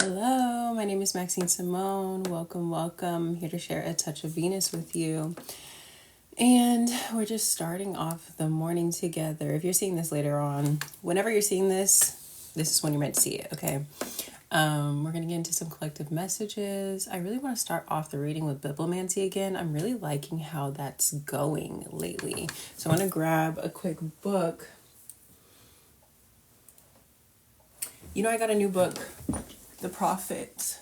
Hello, my name is Maxine Samone. Welcome. I'm here to share a touch of Venus with you. And we're just starting off the morning together. If you're seeing this later on, whenever you're seeing this is when you're meant to see it, okay? We're going to get into some collective messages. I really want to start off the reading with Bibliomancy again. I'm really liking how that's going lately. So I'm going to grab a quick book. You know, I got a new book, The Prophet,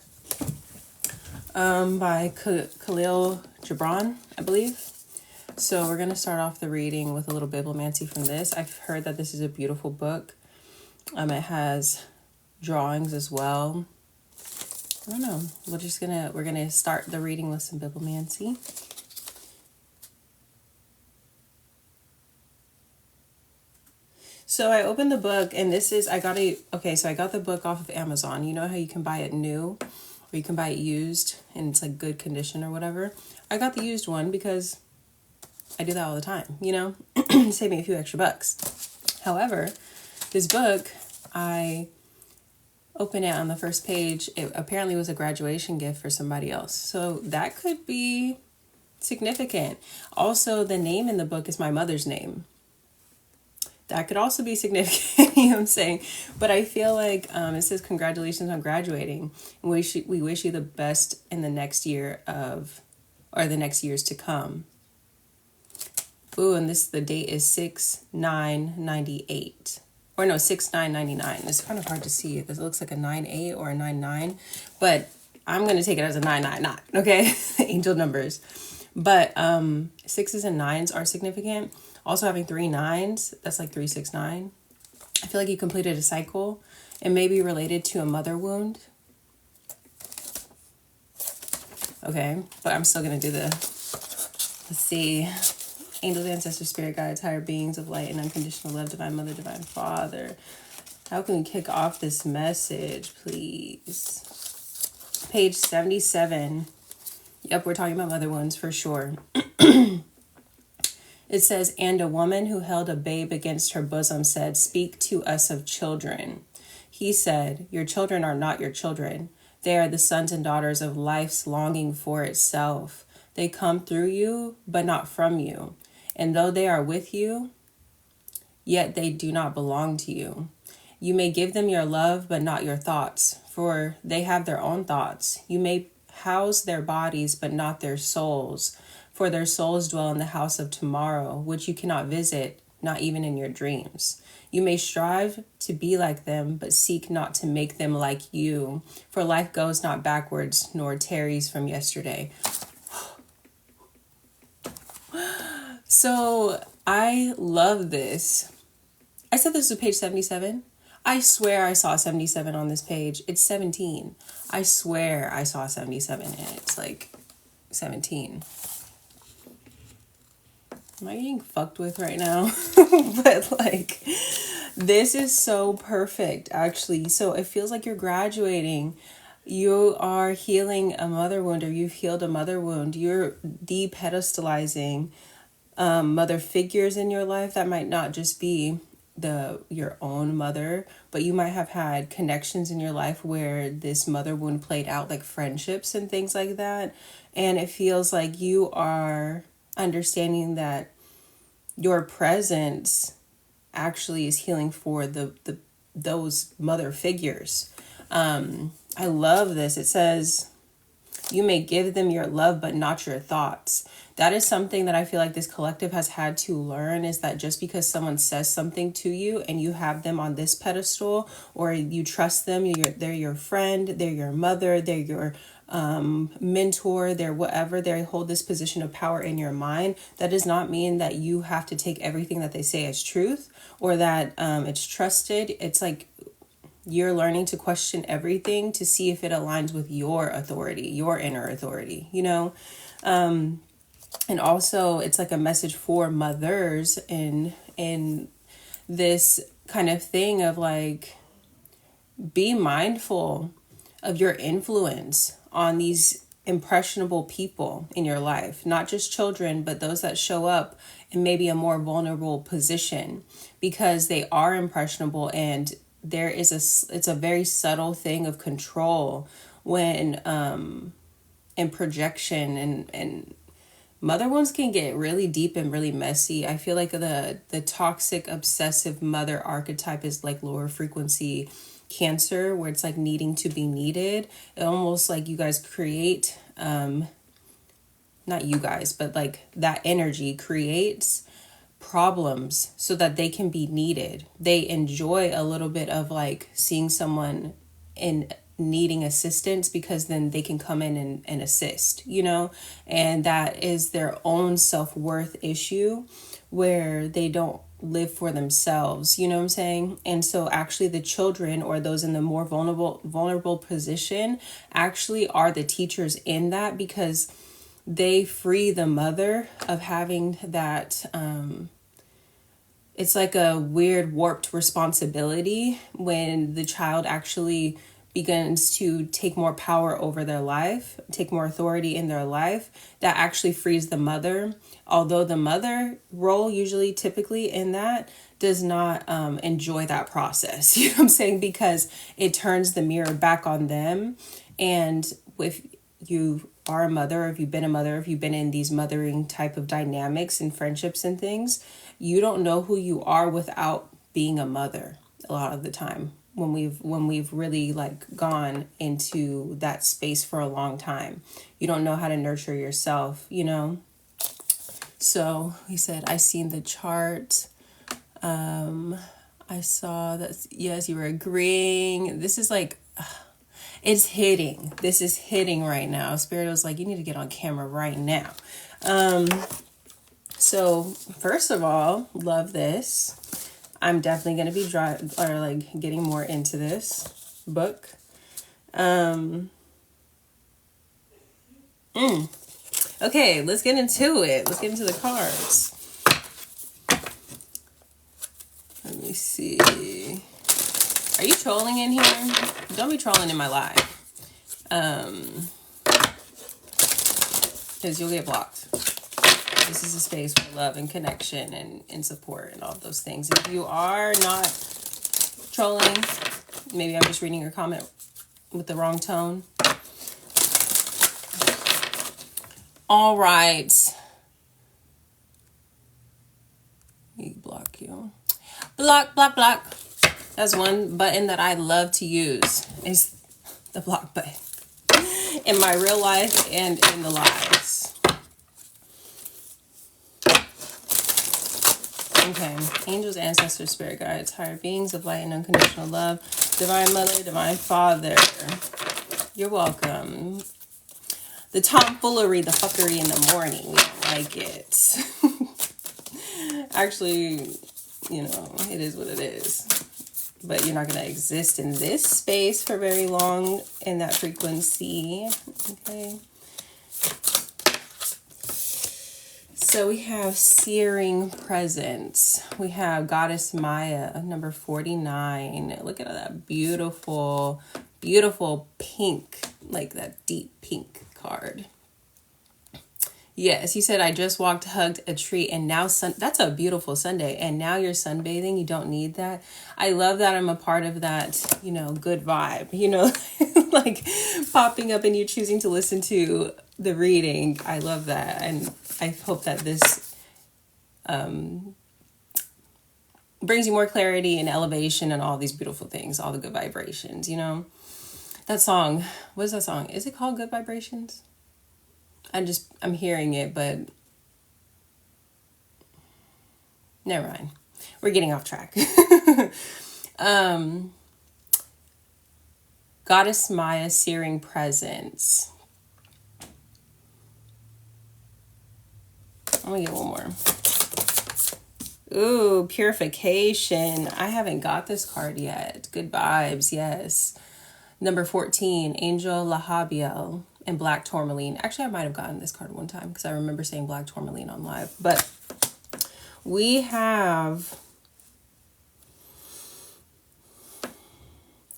by Khalil Gibran, I believe. So we're going to start off the reading with a little Bibliomancy from this. I've heard that this is a beautiful book. It has drawings as well. I don't know. We're gonna start the reading with some Bibliomancy. So I opened the book, and I got the book off of Amazon. You know how you can buy it new or you can buy it used and it's like good condition or whatever. I got the used one because I do that all the time, you know, save me a few extra bucks. However, this book, I open it on the first page. It apparently was a graduation gift for somebody else. So that could be significant. Also, the name in the book is my mother's name. That could also be significant, you know what I'm saying? But I feel like it says congratulations on graduating. And we wish you the best in the next year or the next years to come. Ooh, and the date is 6/9/98. Or no, 6/9/99. It's kind of hard to see because it looks like a 9/8 or a 9/9. But I'm going to take it as a 9/9/9, okay? Angel numbers. But 6s and 9s are significant. Also having 3 9s, that's like 369. I feel like you completed a cycle. It may be related to a mother wound. Okay, but I'm still going to do let's see. Angels, ancestors, spirit guides, higher beings of light and unconditional love, divine mother, divine father. How can we kick off this message, please? Page 77. Yep, we're talking about mother wounds for sure. It says, and a woman who held a babe against her bosom said, speak to us of children. He said, your children are not your children. They are the sons and daughters of life's longing for itself. They come through you, but not from you. And though they are with you, yet they do not belong to you. You may give them your love, but not your thoughts, for they have their own thoughts. You may house their bodies, but not their souls. For their souls dwell in the house of tomorrow, which you cannot visit, not even in your dreams. You may strive to be like them, but seek not to make them like you. For life goes not backwards, nor tarries from yesterday. So I love this. I said this was page 77. I swear I saw 77 on this page. It's 17. I swear I saw 77 and it's like 17. Am I getting fucked with right now? But like, this is so perfect, actually. So it feels like you're graduating. You are healing a mother wound, or you've healed a mother wound. You're depedestalizing mother figures in your life. That might not just be your own mother, but you might have had connections in your life where this mother wound played out, like friendships and things like that. And it feels like you are understanding that your presence actually is healing for those mother figures. I love this. It says, you may give them your love, but not your thoughts. That is something that I feel like this collective has had to learn, is that just because someone says something to you and you have them on this pedestal, or you trust them, they're your friend, they're your mother, they're your mentor, they're whatever, they hold this position of power in your mind. That does not mean that you have to take everything that they say as truth, or that it's trusted. It's like you're learning to question everything to see if it aligns with your authority, your inner authority, you know? And also it's like a message for mothers in this kind of thing of like, be mindful of your influence on these impressionable people in your life, not just children, but those that show up in maybe a more vulnerable position, because they are impressionable and it's a very subtle thing of control when and projection, and mother wounds can get really deep and really messy. I feel like the toxic obsessive mother archetype is like lower frequency Cancer, where it's like needing to be needed. It almost like you guys create not you guys, but like that energy creates problems so that they can be needed. They enjoy a little bit of like seeing someone in needing assistance, because then they can come in and assist, you know, and that is their own self-worth issue where they don't live for themselves, you know what I'm saying? And so actually the children, or those in the more vulnerable position, actually are the teachers in that, because they free the mother of having that it's like a weird warped responsibility when the child actually begins to take more power over their life, take more authority in their life. That actually frees the mother, although the mother role usually typically in that does not enjoy that process, you know what I'm saying, because it turns the mirror back on them. And if you are a mother, or if you've been a mother, if you've been in these mothering type of dynamics and friendships and things, you don't know who you are without being a mother a lot of the time, when we've really like gone into that space for a long time. You don't know how to nurture yourself, you know. So he said, I seen the chart. I saw that, yes, you were agreeing. This is like, it's hitting. This is hitting right now. Spirit was like, you need to get on camera right now. So first of all, love this. I'm definitely going to be getting more into this book. Okay, let's get into it. Let's get into the cards. Let me see. Are you trolling in here? Don't be trolling in my live. Because you'll get blocked. This is a space for love and connection and support and all of those things. If you are not trolling, maybe I'm just reading your comment with the wrong tone. All right. You block you. Block, block, block. That's one button that I love to use, is the block button in my real life and in the lives. Okay, angels, ancestors, spirit guides, higher beings of light and unconditional love, divine mother, divine father. You're welcome. The tomfoolery, the fuckery in the morning, we don't like it. Actually, you know, it is what it is. But you're not going to exist in this space for very long in that frequency. Okay. So we have Searing Presence. We have Goddess Maya, number 49. Look at that beautiful, beautiful pink, like that deep pink card. Yes, he said, I just walked, hugged a tree, and now that's a beautiful Sunday. And now you're sunbathing. You don't need that. I love that I'm a part of that, you know, good vibe, you know, like popping up and you choosing to listen to the reading. I love that. And I hope that this brings you more clarity and elevation and all these beautiful things, all the good vibrations, you know. That song, what is that song? Is it called Good Vibrations? I'm hearing it, but never mind. We're getting off track. Goddess Maya, Searing Presence. I'm gonna get one more. Ooh, Purification. I haven't got this card yet. Good vibes, yes. Number 14, Angel Lahabiel and Black Tourmaline. Actually, I might have gotten this card one time because I remember saying Black Tourmaline on live. But we have,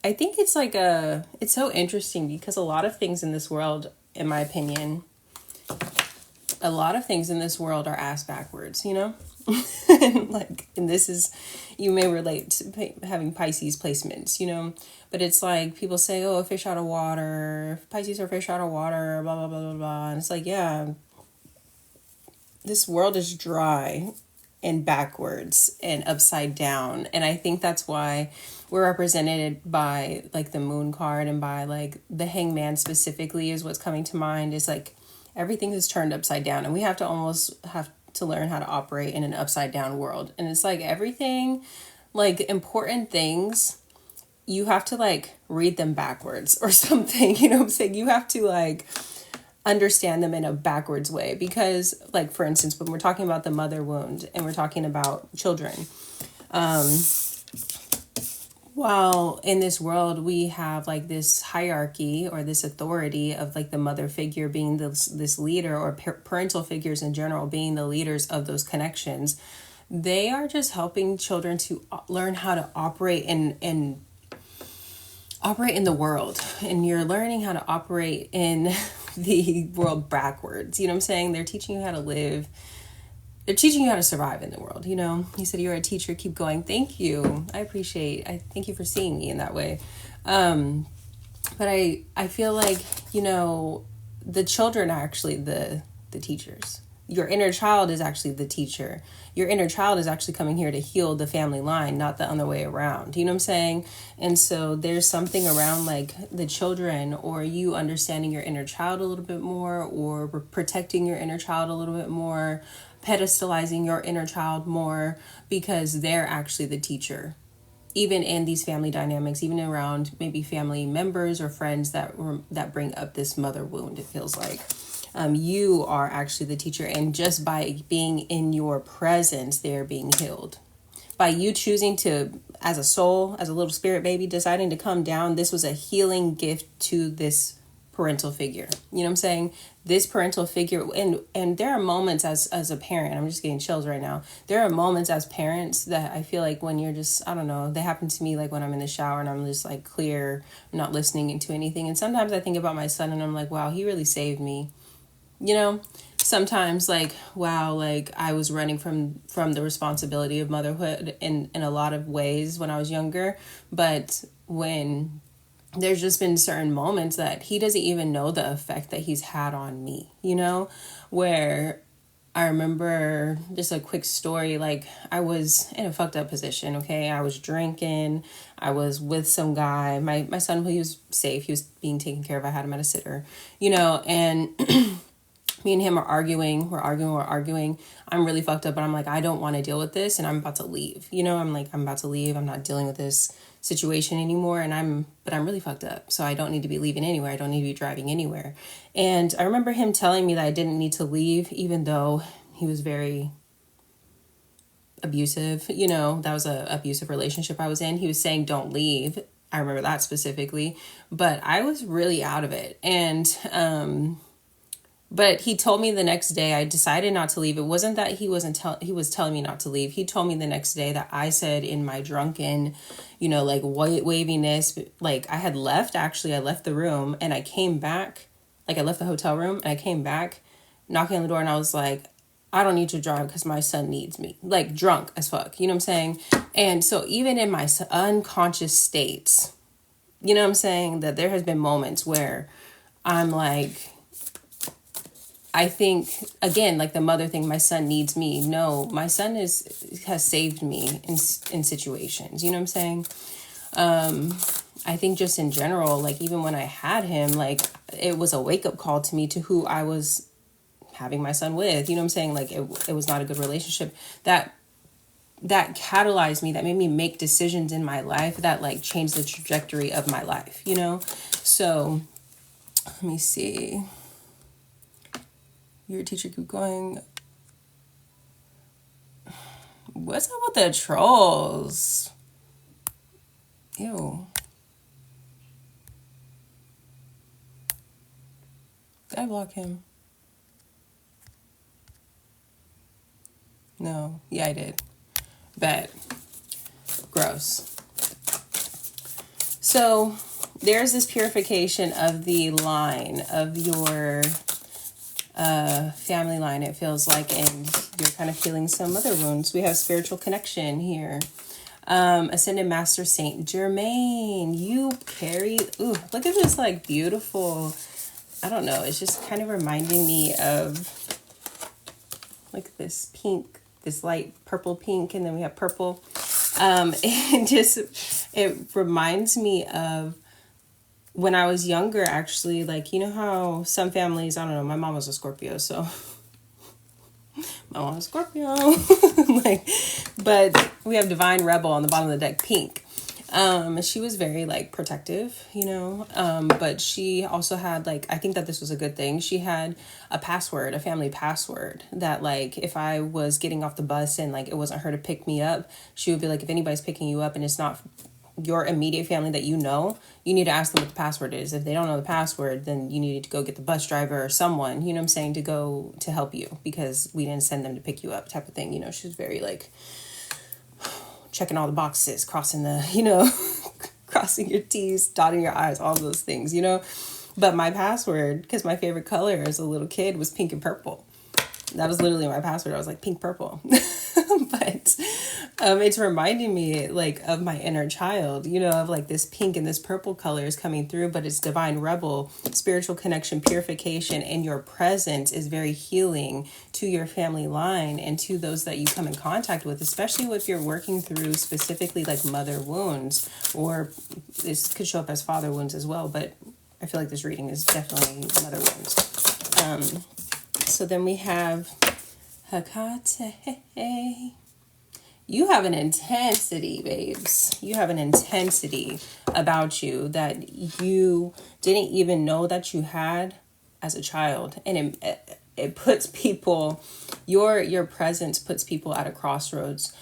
I think it's like it's so interesting because a lot of things in this world, in my opinion, a lot of things in this world are ass backwards, you know? And this is, you may relate to having Pisces placements, but it's like people say, oh, a fish out of water, Pisces are fish out of water, blah, blah, blah, blah, blah. And it's like, yeah, this world is dry and backwards and upside down. And I think that's why we're represented by like the moon card, and by like the hangman specifically is what's coming to mind, is like everything is turned upside down, and we have to learn how to operate in an upside down world. And it's like everything, like important things, you have to like read them backwards or something, you know what I'm saying? You have to like understand them in a backwards way, because like, for instance, when we're talking about the mother wound and we're talking about children, while in this world we have like this hierarchy or this authority of like the mother figure being this leader, or parental figures in general being the leaders of those connections, they are just helping children to learn how to operate in the world. And you're learning how to operate in the world backwards. You know what I'm saying? They're teaching you how to live. They're teaching you how to survive in the world, He said, you're a teacher, keep going. Thank you. I thank you for seeing me in that way. But I feel like, the children are actually the teachers. Your inner child is actually the teacher. Your inner child is actually coming here to heal the family line, not the other way around. You know what I'm saying? And so there's something around like the children, or you understanding your inner child a little bit more, or protecting your inner child a little bit more, pedestalizing your inner child more, because they're actually the teacher. Even in these family dynamics, even around maybe family members or friends that bring up this mother wound, it feels like. You are actually the teacher, and just by being in your presence, they're being healed. By you choosing to, as a soul, as a little spirit baby, deciding to come down, this was a healing gift to this parental figure. You know what I'm saying? This parental figure, and there are moments as a parent, I'm just getting chills right now. There are moments as parents that I feel like when you're just, I don't know, they happen to me like when I'm in the shower and I'm just like clear, I'm not listening into anything. And sometimes I think about my son and I'm like, wow, he really saved me. Sometimes like, wow, like I was running from the responsibility of motherhood in a lot of ways when I was younger. But when there's just been certain moments that he doesn't even know the effect that he's had on me, where I remember just a quick story. Like I was in a fucked up position. Okay. I was drinking. I was with some guy, my son, he was safe. He was being taken care of. I had him at a sitter, and me and him are arguing. We're arguing. I'm really fucked up, but I'm like, I don't want to deal with this, and I'm about to leave. I'm about to leave. I'm not dealing with this situation anymore, but I'm really fucked up. So I don't need to be leaving anywhere. I don't need to be driving anywhere. And I remember him telling me that I didn't need to leave, even though he was very abusive. That was a abusive relationship I was in. He was saying, don't leave. I remember that specifically, but I was really out of it. And, but he told me the next day, I decided not to leave. It wasn't that he was telling me not to leave. He told me the next day that I said in my drunken, like white waviness, like I had left, actually I left the room and I came back, like I left the hotel room and I came back knocking on the door and I was like, I don't need to drive because my son needs me, like drunk as fuck. You know what I'm saying? And so even in my unconscious states, you know what I'm saying, that there has been moments where I'm like, I think, again, like the mother thing, my son needs me. No, my son has saved me in situations. You know what I'm saying? I think just in general, like even when I had him, like it was a wake-up call to me to who I was having my son with. You know what I'm saying? Like it was not a good relationship. That catalyzed me, that made me make decisions in my life that like changed the trajectory of my life, So let me see. You're a teacher, keep going. What's up with the trolls? Ew. Did I block him? No. Yeah, I did. Bet. Gross. So there's this purification of the line of your family line, it feels like, and you're kind of healing some mother wounds. We have spiritual connection here. Ascended Master Saint Germain, you carry, ooh, look at this like beautiful, I don't know, it's just kind of reminding me of like this pink, this light purple pink, and then we have purple. It reminds me of when I was younger, actually, like, you know how some families, I don't know, my mom was a Scorpio, so my mom was a Scorpio, like, but we have Divine Rebel on the bottom of the deck, pink. She was very like protective, you know, but she also had like, I think that this was a good thing. She had a password, a family password that like, if I was getting off the bus and like, it wasn't her to pick me up, she would be like, if anybody's picking you up and it's not your immediate family that you know, you need to ask them what the password is. If they don't know the password, then you need to go get the bus driver or someone, you know what I'm saying, to go to help you, because we didn't send them to pick you up, type of thing. You know, she was very like checking all the boxes, crossing the, you know, crossing your T's, dotting your I's, all those things, you know. But my password, because my favorite color as a little kid was pink and purple. That was literally my password. I was like, pink, purple. But it's reminding me like of my inner child, you know, of like this pink and this purple color is coming through, but it's Divine Rebel, spiritual connection, purification, and your presence is very healing to your family line and to those that you come in contact with, especially if you're working through specifically like mother wounds, or this could show up as father wounds as well, but I feel like this reading is definitely mother wounds. So then we have Hecate. You have an intensity, babes. You have an intensity about you that you didn't even know that you had as a child. And it puts people, your presence puts people at a crossroads.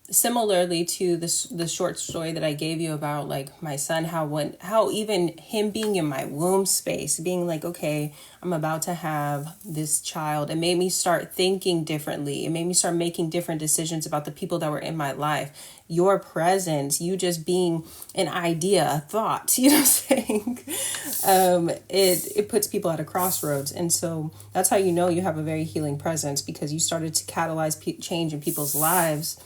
Similarly to the short story that I gave you about like my son, how even him being in my womb space, being like, okay, I'm about to have this child, it made me start thinking differently. It made me start making different decisions about the people that were in my life. Your presence, you just being an idea, a thought, you know what I'm saying? It puts people at a crossroads. And so that's how you know you have a very healing presence, because you started to catalyze change in people's lives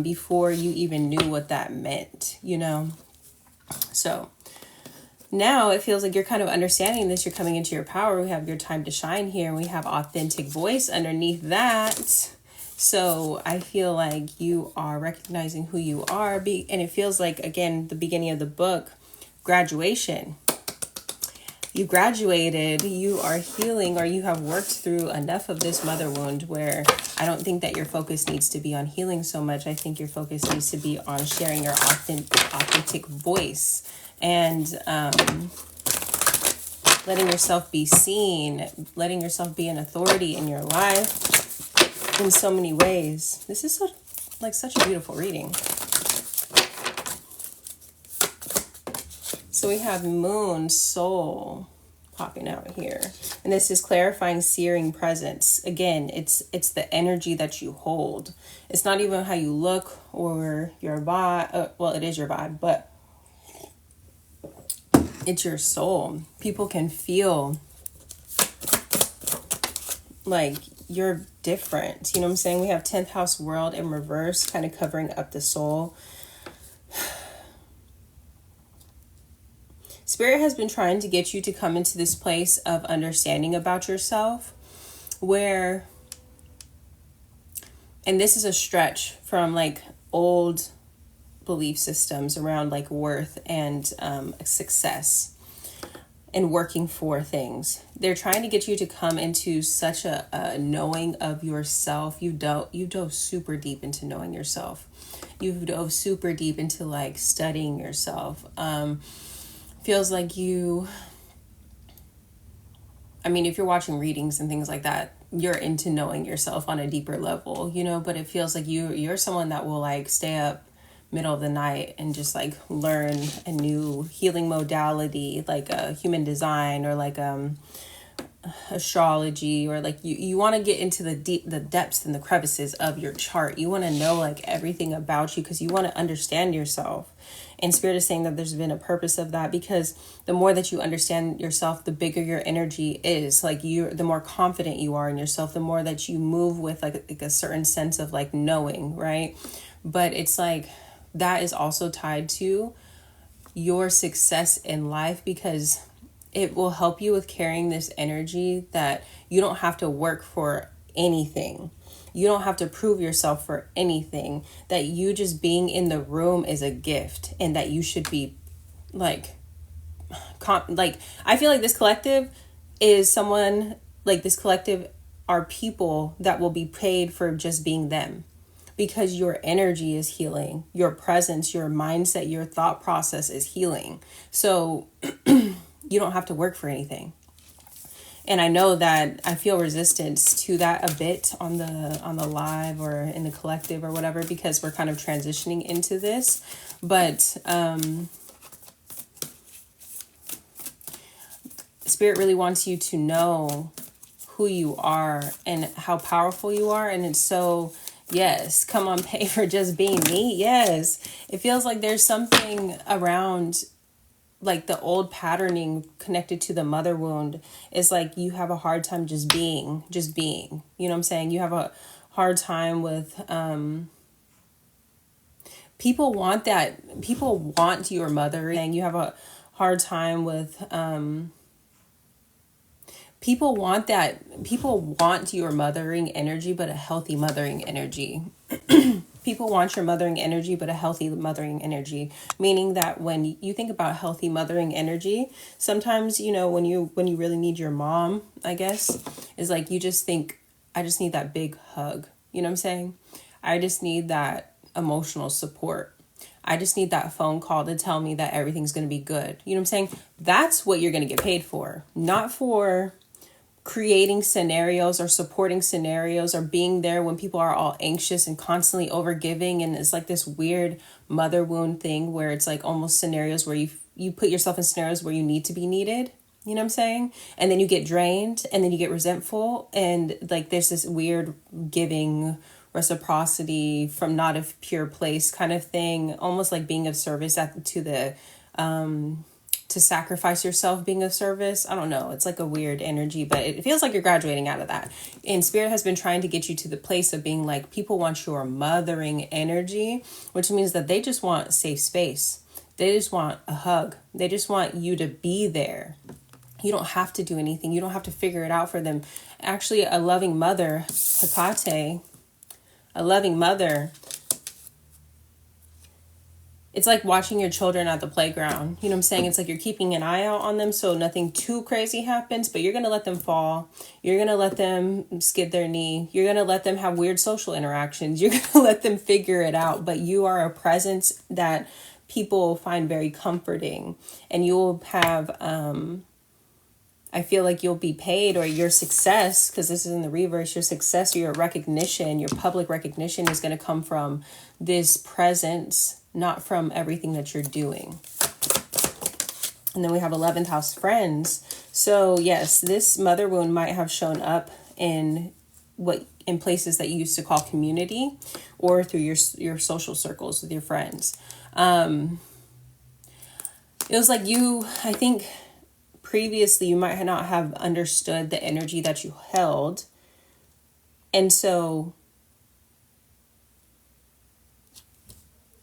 before you even knew what that meant, you know? So now it feels like you're kind of understanding this. You're coming into your power. We have your time to shine here. And we have authentic voice underneath that. So I feel like you are recognizing who you are. And it feels like, again, the beginning of the book, graduation. You graduated, you are healing, or you have worked through enough of this mother wound where I don't think that your focus needs to be on healing so much. I think your focus needs to be on sharing your authentic voice and letting yourself be seen, letting yourself be an authority in your life in so many ways. This is such a beautiful reading. So we have Moon, Soul popping out here. And this is clarifying, searing presence. Again, it's the energy that you hold. It's not even how you look or your vibe. Well, it is your vibe, but it's your soul. People can feel like you're different. You know what I'm saying? We have 10th house world in reverse, kind of covering up the soul. Spirit has been trying to get you to come into this place of understanding about yourself where, and this is a stretch from like old belief systems around like worth and success and working for things. They're trying to get you to come into such a knowing of yourself. You dove super deep into knowing yourself. You dove super deep into like studying yourself. Feels like you, I mean, if you're watching readings and things like that, you're into knowing yourself on a deeper level, you know, but it feels like you're someone that will like stay up middle of the night and just like learn a new healing modality, like a human design or like astrology, or like you want to get into the depths and the crevices of your chart. You want to know like everything about you because you want to understand yourself. And Spirit is saying that there's been a purpose of that, because the more that you understand yourself, the bigger your energy is. Like, the more confident you are in yourself, the more that you move with like a certain sense of like knowing, right? But it's like that is also tied to your success in life, because it will help you with carrying this energy that you don't have to work for anything. You don't have to prove yourself for anything. That you just being in the room is a gift, and that you should be like, I feel like this collective is someone, like this collective are people that will be paid for just being them, because your energy is healing, your presence, your mindset, your thought process is healing. So you don't have to work for anything. And I know that I feel resistance to that a bit on the live or in the collective or whatever, because we're kind of transitioning into this. But Spirit really wants you to know who you are and how powerful you are. And it's so, yes, come on, pay for just being me. Yes, it feels like there's something around like the old patterning connected to the mother wound. Is like you have a hard time just being, you know what I'm saying? You have a hard time with people want that, people want your mother, and you have a hard time with people want your mothering energy, but a healthy mothering energy. People want your mothering energy, but a healthy mothering energy. Meaning that when you think about healthy mothering energy, sometimes, you know, when you really need your mom, I guess, is like you just think, I just need that big hug. You know what I'm saying? I just need that emotional support. I just need that phone call to tell me that everything's going to be good. You know what I'm saying? That's what you're going to get paid for. Not for creating scenarios or supporting scenarios or being there when people are all anxious and constantly overgiving. And it's like this weird mother wound thing where it's like almost scenarios where you put yourself in scenarios where you need to be needed. You know what I'm saying? And then you get drained, and then you get resentful. And like there's this weird giving reciprocity from not a pure place kind of thing, almost like being of service to sacrifice yourself being of service. I don't know. It's like a weird energy, but it feels like you're graduating out of that. And Spirit has been trying to get you to the place of being like, people want your mothering energy, which means that they just want safe space. They just want a hug. They just want you to be there. You don't have to do anything. You don't have to figure it out for them. Actually, a loving mother, Hecate, a loving mother, it's like watching your children at the playground. You know what I'm saying? It's like you're keeping an eye out on them so nothing too crazy happens, but you're going to let them fall. You're going to let them skid their knee. You're going to let them have weird social interactions. You're going to let them figure it out, but you are a presence that people find very comforting. And you'll have, I feel like you'll be paid, or your success, because this is in the reverse, your success or your recognition, your public recognition is going to come from this presence, not from everything that you're doing. And then we have 11th house friends. So yes, this mother wound might have shown up in places that you used to call community, or through your social circles with your friends. It was like I think previously you might not have understood the energy that you held. And so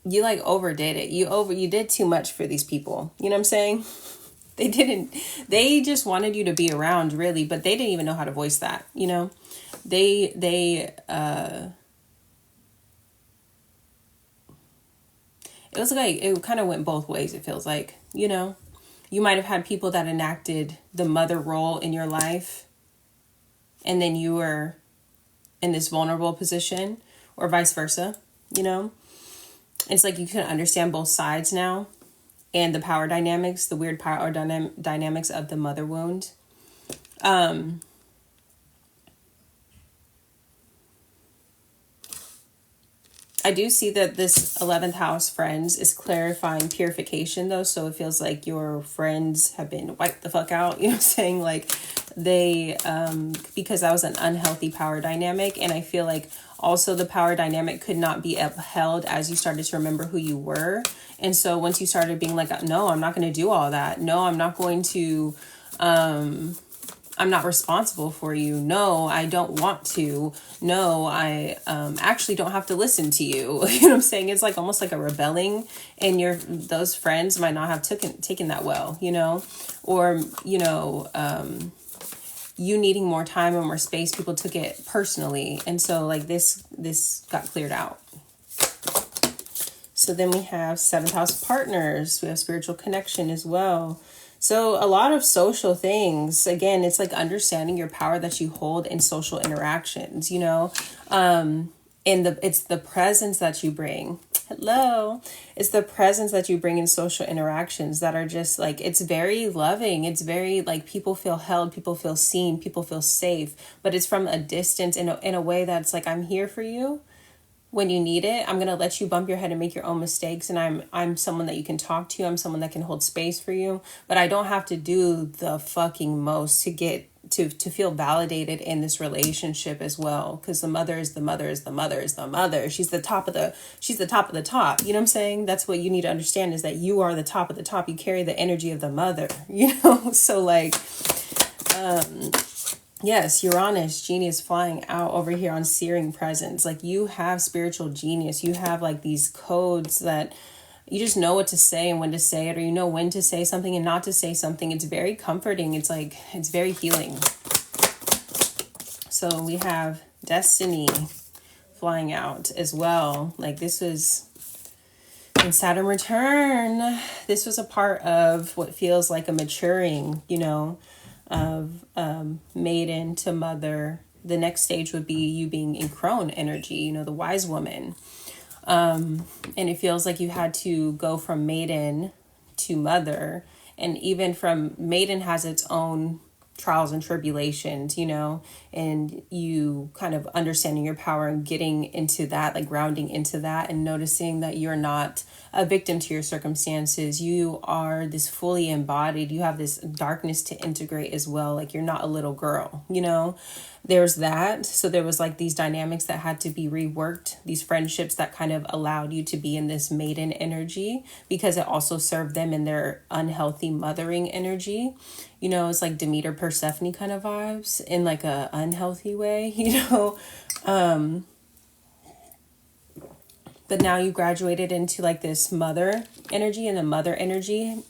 you like overdid it. You did too much for these people. You know what I'm saying? They just wanted you to be around, really, but they didn't even know how to voice that, you know? It was like, it kind of went both ways, it feels like, you know? You might have had people that enacted the mother role in your life, and then you were in this vulnerable position, or vice versa, you know? It's like you can understand both sides now, and the power dynamics, the weird power dynamics of the mother wound. I do see that this 11th house friends is clarifying purification though. So it feels like your friends have been wiped the fuck out. You know what I'm saying? Like they, because that was an unhealthy power dynamic. And I feel like Also, the power dynamic could not be upheld as you started to remember who you were. And so once you started being like, no, I'm not going to do all that. No, I'm not going to, I'm not responsible for you. No, I don't want to. No, I actually don't have to listen to you. You know what I'm saying? It's like almost like a rebelling, and those friends might not have taken that well, you know, or, you know, you needing more time and more space. People took it personally. And so like this got cleared out. So then we have 7th house partners. We have spiritual connection as well. So a lot of social things. Again, it's like understanding your power that you hold in social interactions, you know, it's the presence that you bring. Hello. It's the presence that you bring in social interactions that are just like, it's very loving. It's very like people feel held, people feel seen, people feel safe, but it's from a distance in a way that's like, I'm here for you. When you need it, I'm going to let you bump your head and make your own mistakes. And I'm someone that you can talk to. I'm someone that can hold space for you. But I don't have to do the fucking most to get to feel validated in this relationship as well. Because the mother is the mother is the mother is the mother. She's the top of the top. You know what I'm saying? That's what you need to understand, is that you are the top of the top. You carry the energy of the mother, you know? So like, yes, Uranus, genius flying out over here on searing presence. Like you have spiritual genius. You have like these codes that you just know what to say and when to say it, or you know when to say something and not to say something. It's very comforting. It's like, it's very healing. So we have destiny flying out as well. Like this was in Saturn return. This was a part of what feels like a maturing, you know, of maiden to mother. The next stage would be you being in crone energy, you know, the wise woman. And it feels like you had to go from maiden to mother. And even from maiden has its own trials and tribulations, you know, and you kind of understanding your power and getting into that, like grounding into that and noticing that you're not a victim to your circumstances. You are this fully embodied. You have this darkness to integrate as well. Like you're not a little girl, you know, there's that. So there was like these dynamics that had to be reworked, these friendships that kind of allowed you to be in this maiden energy, because it also served them in their unhealthy mothering energy. You know, it's like Demeter Persephone kind of vibes in like a unhealthy way, you know. But now you graduated into like this mother energy and the mother energy.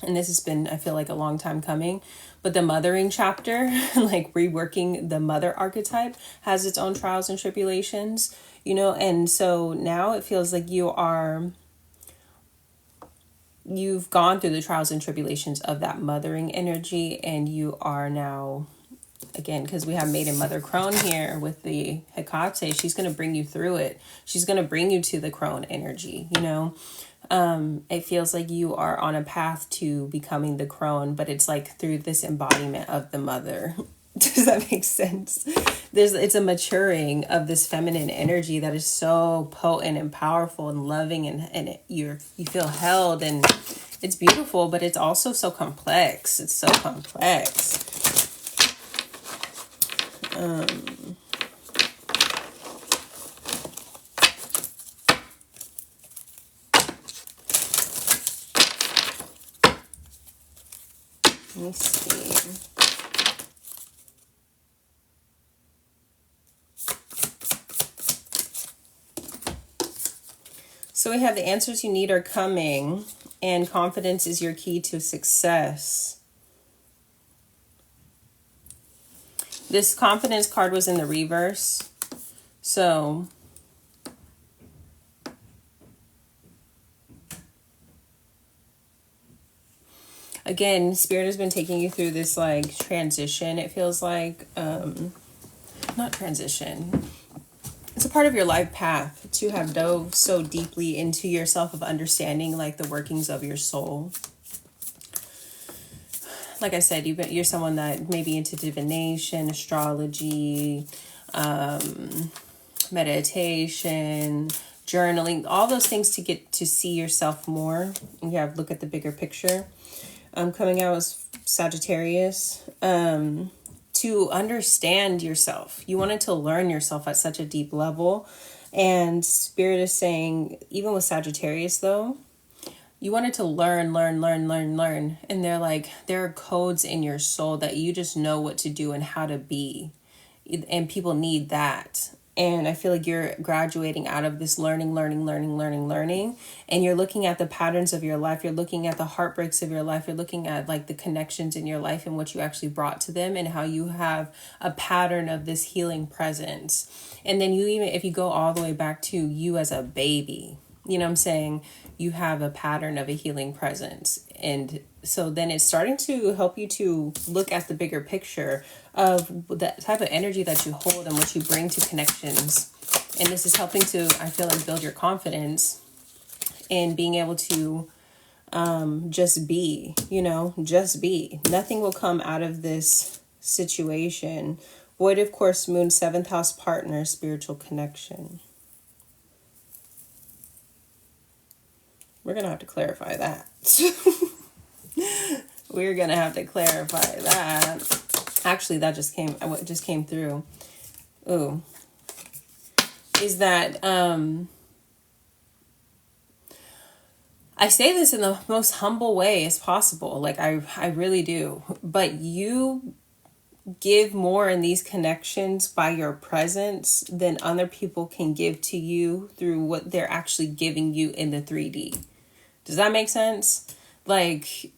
And this has been, I feel like, a long time coming. But the mothering chapter, like reworking the mother archetype, has its own trials and tribulations, you know. And so now it feels like you've gone through the trials and tribulations of that mothering energy, and you are now, again, because we have maiden mother crone here with the Hecate, she's going to bring you through it. She's going to bring you to the crone energy, you know. It feels like you are on a path to becoming the crone, but it's like through this embodiment of the mother. Does that make sense? It's a maturing of this feminine energy that is so potent and powerful and loving, and you feel held, and it's beautiful, but it's also so complex. It's so complex. Let me see. So we have the answers you need are coming, and confidence is your key to success. This confidence card was in the reverse. So again, Spirit has been taking you through this like transition. It feels like, not transition. It's a part of your life path to have dove so deeply into yourself, of understanding like the workings of your soul. Like I said, you're someone that may be into divination, astrology, meditation, journaling, all those things to get to see yourself more. And you have look at the bigger picture. Coming out as Sagittarius. to understand yourself. You wanted to learn yourself at such a deep level. And Spirit is saying, even with Sagittarius though, you wanted to learn. And they're like, there are codes in your soul that you just know what to do and how to be. And people need that. And I feel like you're graduating out of this learning. And you're looking at the patterns of your life. You're looking at the heartbreaks of your life. You're looking at like the connections in your life and what you actually brought to them and how you have a pattern of this healing presence. And then you even, if you go all the way back to you as a baby, you know what I'm saying? You have a pattern of a healing presence. And so then it's starting to help you to look at the bigger picture of the type of energy that you hold and what you bring to connections. And this is helping to, I feel like, build your confidence in being able to just be, just be. Nothing will come out of this situation. Void, of course, Moon, 7th house partner, spiritual connection. We're going to have to clarify that. We're going to have to clarify that. Actually, that just came through. Ooh. Is that, I say this in the most humble way as possible. Like, I really do. But you give more in these connections by your presence than other people can give to you through what they're actually giving you in the 3D. Does that make sense? Like,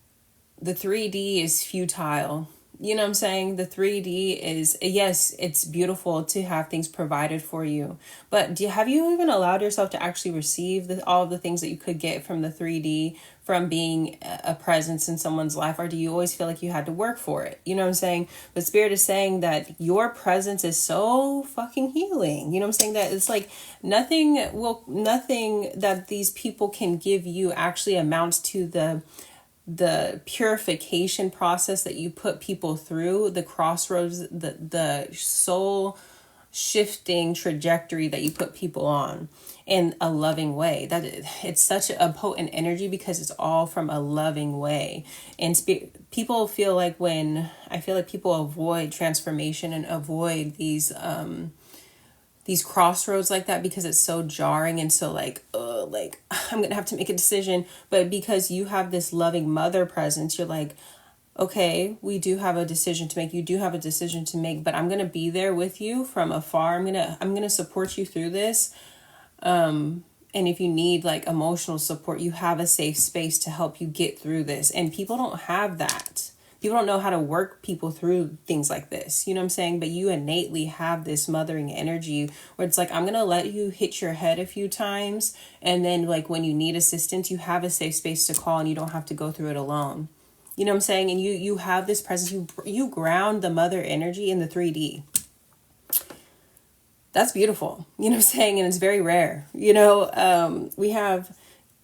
the 3D is futile. You know what I'm saying? The 3D is, yes, it's beautiful to have things provided for you. But have you even allowed yourself to actually receive all of the things that you could get from the 3D, from being a presence in someone's life? Or do you always feel like you had to work for it? You know what I'm saying? But Spirit is saying that your presence is so fucking healing. You know what I'm saying? That it's like nothing that these people can give you actually amounts to the purification process that you put people through, the crossroads, the soul shifting trajectory that you put people on in a loving way. That it's such a potent energy because it's all from a loving way. And people feel like people avoid transformation and avoid these crossroads like that because it's so jarring and so like I'm gonna have to make a decision. But because you have this loving mother presence, you're like, okay, we do have a decision to make. You do have a decision to make, but I'm gonna be there with you from afar. I'm gonna support you through this. And if you need like emotional support, you have a safe space to help you get through this. And people don't have that. People don't know how to work people through things like this. You know what I'm saying? But you innately have this mothering energy where it's like, I'm going to let you hit your head a few times. And then like when you need assistance, you have a safe space to call and you don't have to go through it alone. You know what I'm saying? And you have this presence. You ground the mother energy in the 3D. That's beautiful. You know what I'm saying? And it's very rare. We have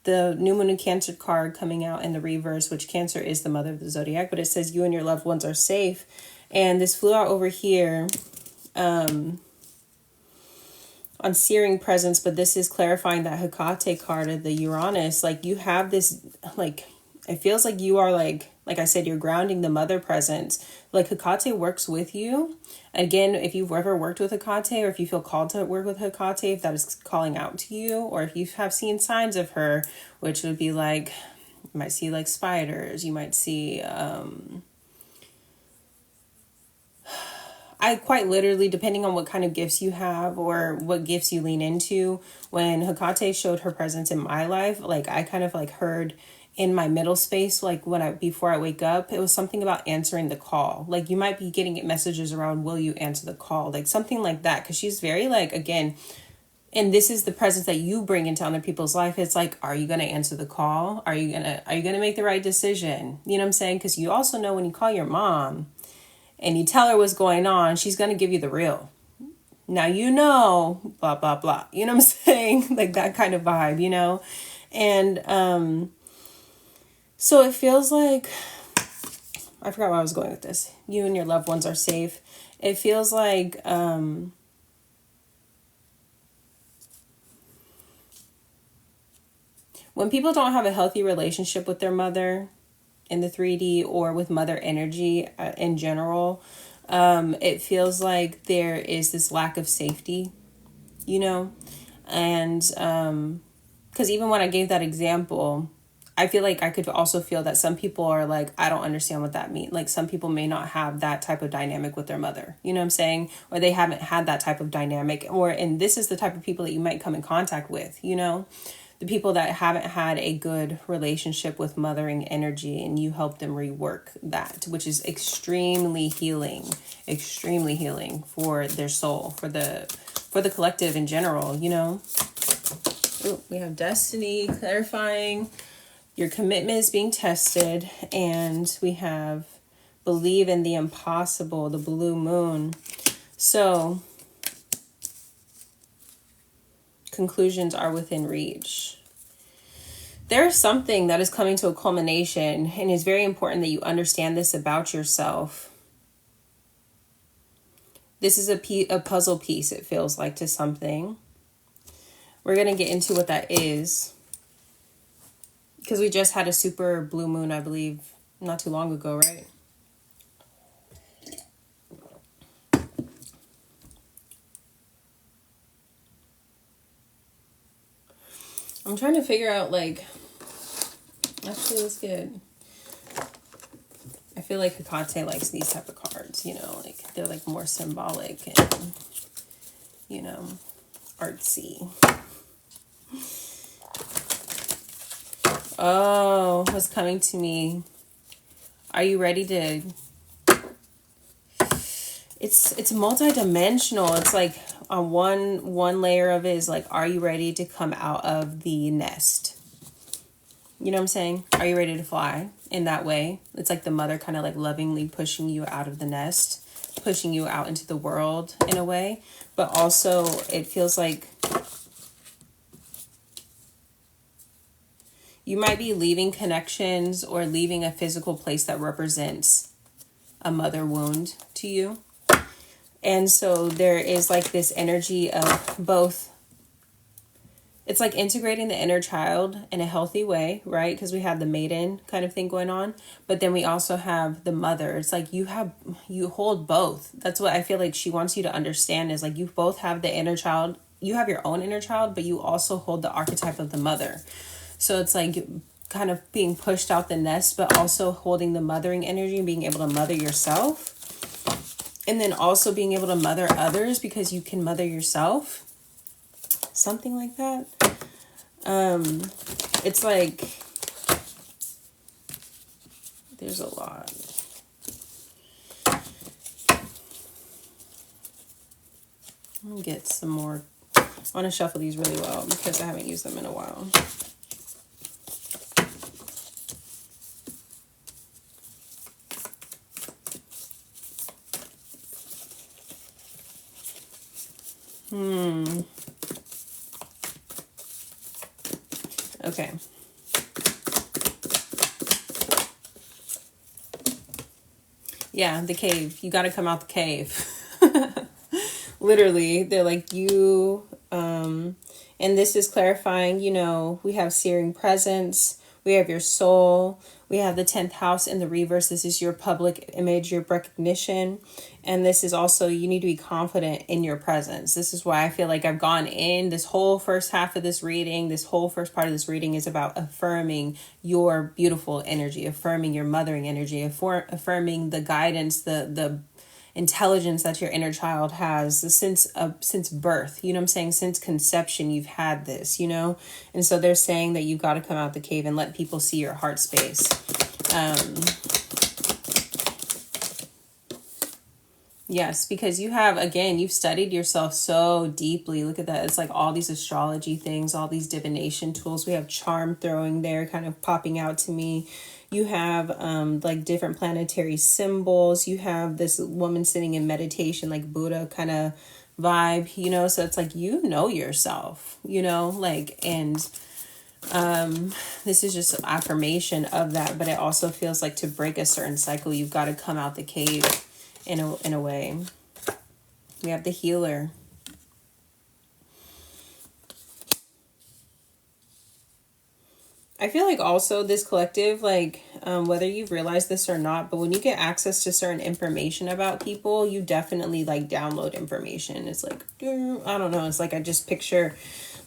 the new moon and Cancer card coming out in the reverse, which Cancer is the mother of the zodiac, but it says you and your loved ones are safe. And this flew out over here on searing presence, but this is clarifying that Hecate card of the Uranus. Like you have this, like, it feels like you are like I said, you're grounding the mother presence. Like Hecate works with you. Again, if you've ever worked with Hecate or if you feel called to work with Hecate, if that is calling out to you, or if you have seen signs of her, which would be like, you might see like spiders, you might see, I quite literally, depending on what kind of gifts you have or what gifts you lean into, when Hecate showed her presence in my life, like I kind of like heard in my middle space, like before I wake up, it was something about answering the call. Like you might be getting messages around, will you answer the call? Like something like that. Cause she's very like, again, and this is the presence that you bring into other people's life. It's like, are you going to answer the call? Are you going to make the right decision? You know what I'm saying? Cause you also know when you call your mom and you tell her what's going on, she's going to give you the real. Now, blah, blah, blah. You know what I'm saying? Like that kind of vibe, And, so it feels like, I forgot where I was going with this. You and your loved ones are safe. It feels like, when people don't have a healthy relationship with their mother in the 3D or with mother energy in general, It feels like there is this lack of safety, you know, and because even when I gave that example, I feel like I could also feel that some people are like, I don't understand what that means. Like some people may not have that type of dynamic with their mother, you know what I'm saying? Or they haven't had that type of dynamic, and this is the type of people that you might come in contact with, you know, the people that haven't had a good relationship with mothering energy, and you help them rework that, which is extremely healing for their soul, for the collective in general, you know. Ooh, we have destiny clarifying. Your commitment is being tested, and we have believe in the impossible, the blue moon. So conclusions are within reach. There's something that is coming to a culmination, and it's very important that you understand this about yourself. This is a puzzle piece, it feels like, to something. We're going to get into what that is, because we just had a super blue moon, I believe, not too long ago, right? I'm trying to figure out, like, actually, let's get, I feel like Hecate likes these type of cards, you know, like, they're, like, more symbolic and, you know, artsy. Oh, what's coming to me? Are you ready to... It's multi-dimensional. It's like on one layer of it is like, are you ready to come out of the nest? You know what I'm saying? Are you ready to fly in that way? It's like the mother kind of like lovingly pushing you out of the nest, pushing you out into the world in a way. But also it feels like you might be leaving connections or leaving a physical place that represents a mother wound to you. And so there is like this energy of both. It's like integrating the inner child in a healthy way, right? Because we have the maiden kind of thing going on. But then we also have the mother. It's like you hold both. That's what I feel like she wants you to understand, is like you both have the inner child. You have your own inner child, but you also hold the archetype of the mother. So it's like kind of being pushed out the nest, but also holding the mothering energy and being able to mother yourself. And then also being able to mother others because you can mother yourself. Something like that. It's like there's a lot. I'm gonna get some more. I want to shuffle these really well because I haven't used them in a while. Okay. Yeah, the cave. You got to come out the cave. Literally, they're like you. And this is clarifying, you know, we have searing presence. We have your soul. We have the 10th house in the reverse. This is your public image, your recognition. And this is also, you need to be confident in your presence. This is why I feel like I've gone in this whole first half of this reading. This whole first part of this reading is about affirming your beautiful energy, affirming your mothering energy, affirming the guidance, the intelligence that your inner child has since birth, you know what I'm saying? Since conception, you've had this, you know? And so they're saying that you've got to come out the cave and let people see your heart space. Yes, because you have, again, you've studied yourself so deeply. Look at that. It's like all these astrology things, all these divination tools. We have charm throwing there kind of popping out to me. You have like different planetary symbols. You have this woman sitting in meditation, like Buddha kind of vibe, you know? So it's like, you know yourself, you know, like, and this is just an affirmation of that. But it also feels like to break a certain cycle, you've got to come out the cave in a way. We have the healer. I feel like also this collective, like, whether you've realized this or not, but when you get access to certain information about people, you definitely like download information. It's like, I don't know. It's like, I just picture,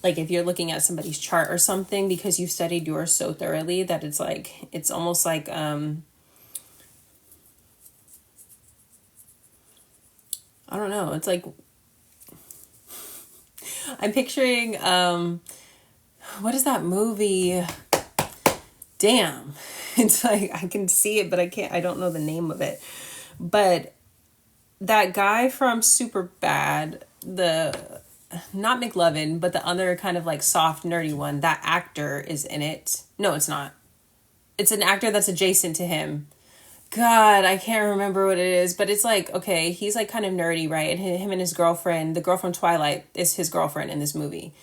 like, if you're looking at somebody's chart or something, because you've studied yours so thoroughly that it's like, it's almost like, I don't know. It's like, I'm picturing, what is that movie? Damn. It's like, I can see it, but I don't know the name of it. But that guy from Superbad, not McLovin, but the other kind of like soft, nerdy one, that actor is in it. No, it's not. It's an actor that's adjacent to him. God, I can't remember what it is, but it's like, okay, he's like kind of nerdy, right? And him and his girlfriend, the girl from Twilight is his girlfriend in this movie.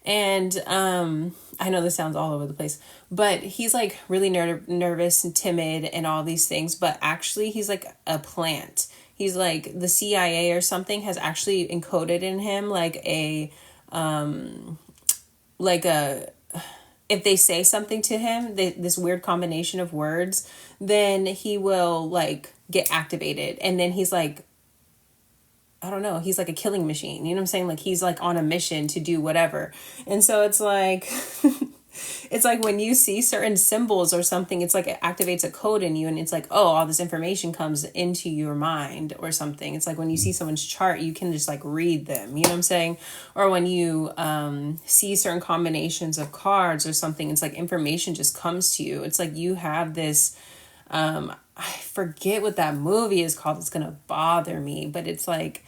And I know this sounds all over the place, but he's like really nervous and timid and all these things, but actually he's like a plant. He's like the CIA or something has actually encoded in him like if they say something to him, this weird combination of words, then he will like get activated. And then he's like, I don't know, he's like a killing machine. You know what I'm saying? Like he's like on a mission to do whatever. And so it's like, it's like when you see certain symbols or something, it's like it activates a code in you and it's like, oh, all this information comes into your mind or something. It's like when you see someone's chart, you can just like read them, you know what I'm saying? Or when you see certain combinations of cards or something, it's like information just comes to you. It's like you have this, I forget what that movie is called. It's going to bother me, but it's like,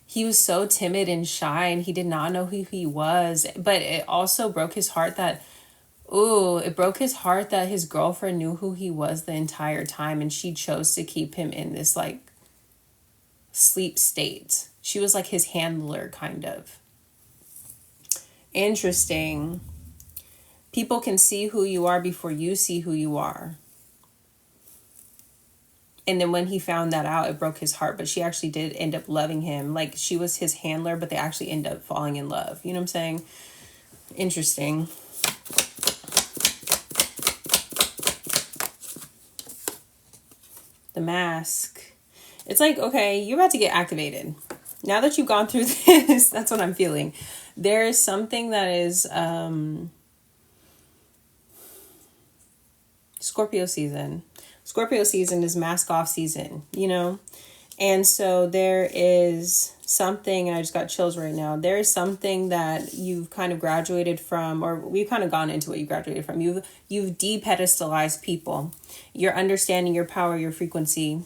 he was so timid and shy and he did not know who he was. But it also broke his heart that, it broke his heart that his girlfriend knew who he was the entire time. And she chose to keep him in this like sleep state. She was like his handler, kind of. Interesting. People can see who you are before you see who you are. And then when he found that out, it broke his heart. But she actually did end up loving him. Like she was his handler, but they actually end up falling in love. You know what I'm saying? Interesting. The Mask. It's like, okay, you're about to get activated. Now that you've gone through this, that's what I'm feeling. There is something that is Scorpio season. Scorpio season is mask off season, you know? And so there is something, and I just got chills right now. There is something that you've kind of graduated from, or we've kind of gone into what you graduated from. You've de-pedestalized people. You're understanding your power, your frequency,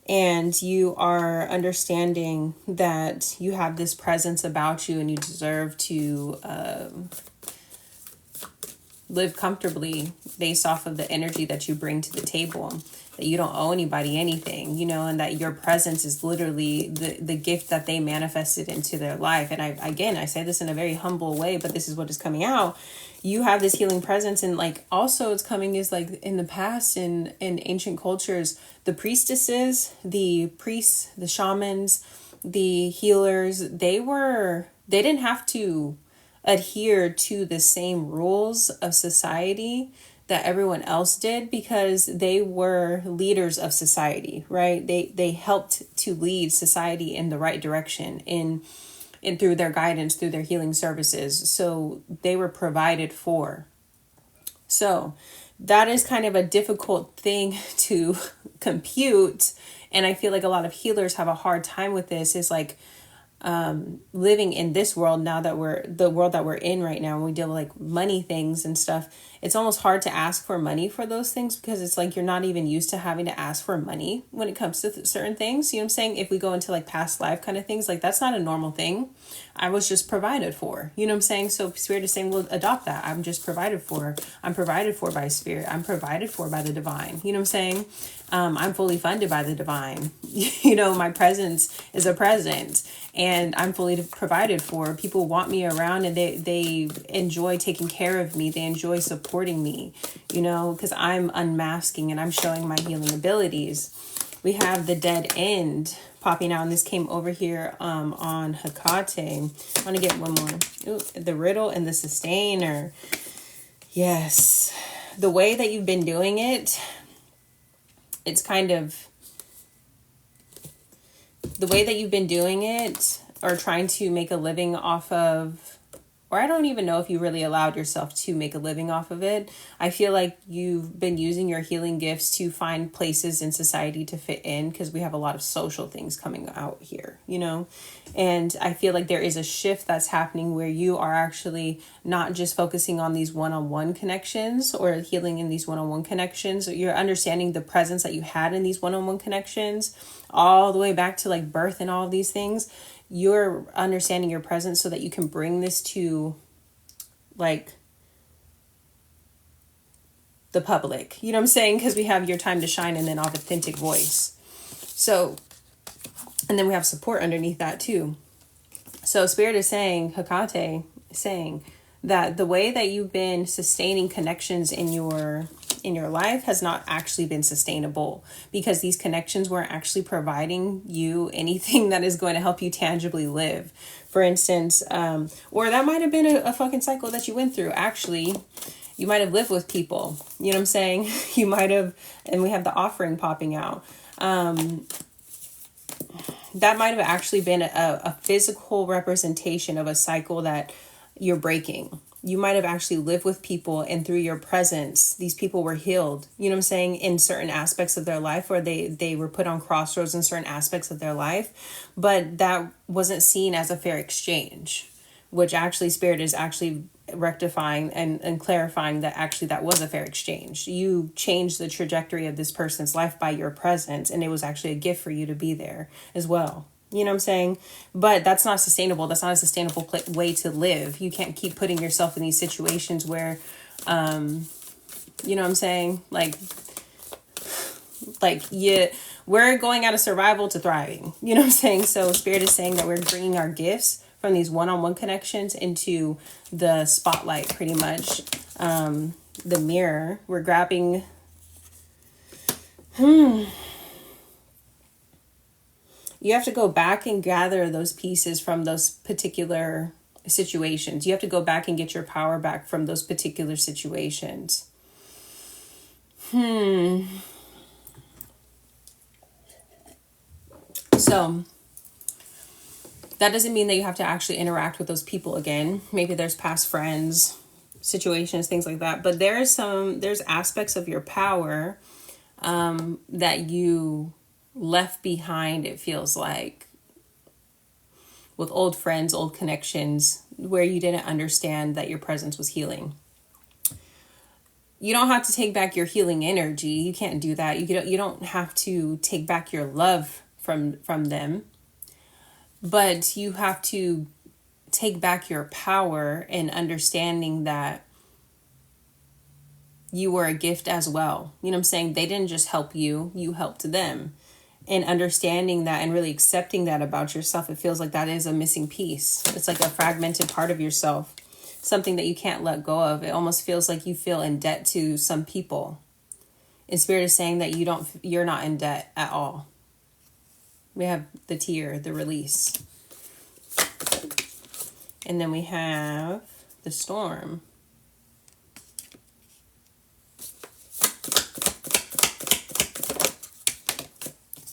and you are understanding that you have this presence about you and you deserve to live comfortably based off of the energy that you bring to the table, that you don't owe anybody anything, you know, and that your presence is literally the gift that they manifested into their life. And I say this in a very humble way, but this is what is coming out. You have this healing presence, and like also it's coming is like in the past in ancient cultures, the priestesses, the priests, the shamans, the healers, they didn't have to adhere to the same rules of society that everyone else did, because they were leaders of society, right? They helped to lead society in the right direction in through their guidance, through their healing services. So they were provided for. So that is kind of a difficult thing to compute. And I feel like a lot of healers have a hard time with this, is like living in this world now that the world that we're in right now, when we deal with like money things and stuff. It's almost hard to ask for money for those things, because it's like you're not even used to having to ask for money when it comes to certain things. You know what I'm saying? If we go into like past life kind of things, like that's not a normal thing. I was just provided for, you know what I'm saying? So Spirit is saying, well, adopt that. I'm just provided for. I'm provided for by Spirit. I'm provided for by the divine. You know what I'm saying? I'm fully funded by the divine. You know, my presence is a present, and I'm fully provided for. People want me around, and they enjoy taking care of me. They enjoy supporting me, you know, because I'm unmasking and I'm showing my healing abilities. We have the dead end popping out, and this came over here on Hecate. I want to get one more. Ooh, the riddle and the sustainer. Yes. the way that you've been doing it, it's kind of the way that you've been doing it, or trying to make a living off of, or I don't even know if you really allowed yourself to make a living off of it. I feel like you've been using your healing gifts to find places in society to fit in, because we have a lot of social things coming out here, you know? And I feel like there is a shift that's happening where you are actually not just focusing on these one-on-one connections or healing in these one-on-one connections. You're understanding the presence that you had in these one-on-one connections all the way back to like birth and all of these things. You're understanding your presence so that you can bring this to like the public, you know what I'm saying? Because we have your time to shine and then authentic voice. So, and then we have support underneath that too. So Spirit is saying, Hecate is saying that the way that you've been sustaining connections in your life has not actually been sustainable, because these connections weren't actually providing you anything that is going to help you tangibly live. For instance, or that might have been a fucking cycle that you went through. Actually, you might have lived with people, you know what I'm saying? You might have, and we have the offering popping out. That might have actually been a physical representation of a cycle that you're breaking. You might have actually lived with people, and through your presence, these people were healed, you know what I'm saying, in certain aspects of their life, or they were put on crossroads in certain aspects of their life, but that wasn't seen as a fair exchange, which actually Spirit is actually rectifying and clarifying that actually that was a fair exchange. You changed the trajectory of this person's life by your presence, and it was actually a gift for you to be there as well. You know what I'm saying? But that's not sustainable. That's not a sustainable way to live. You can't keep putting yourself in these situations where, you know what I'm saying? Like we're going out of survival to thriving. You know what I'm saying? So Spirit is saying that we're bringing our gifts from these one-on-one connections into the spotlight, pretty much. The mirror. We're grabbing... You have to go back and gather those pieces from those particular situations. You have to go back and get your power back from those particular situations. So that doesn't mean that you have to actually interact with those people again. Maybe there's past friends, situations, things like that. But there's aspects of your power that you left behind, it feels like, with old friends, old connections, where you didn't understand that your presence was healing. You don't have to take back your healing energy. You can't do that. You don't have to take back your love from them, but you have to take back your power and understanding that you were a gift as well. You know what I'm saying? They didn't just help you, you helped them. And understanding that and really accepting that about yourself, it feels like that is a missing piece. It's like a fragmented part of yourself, something that you can't let go of. It almost feels like you feel in debt to some people. And Spirit is saying that you're not in debt at all. We have the tear, the release. And then we have the storm.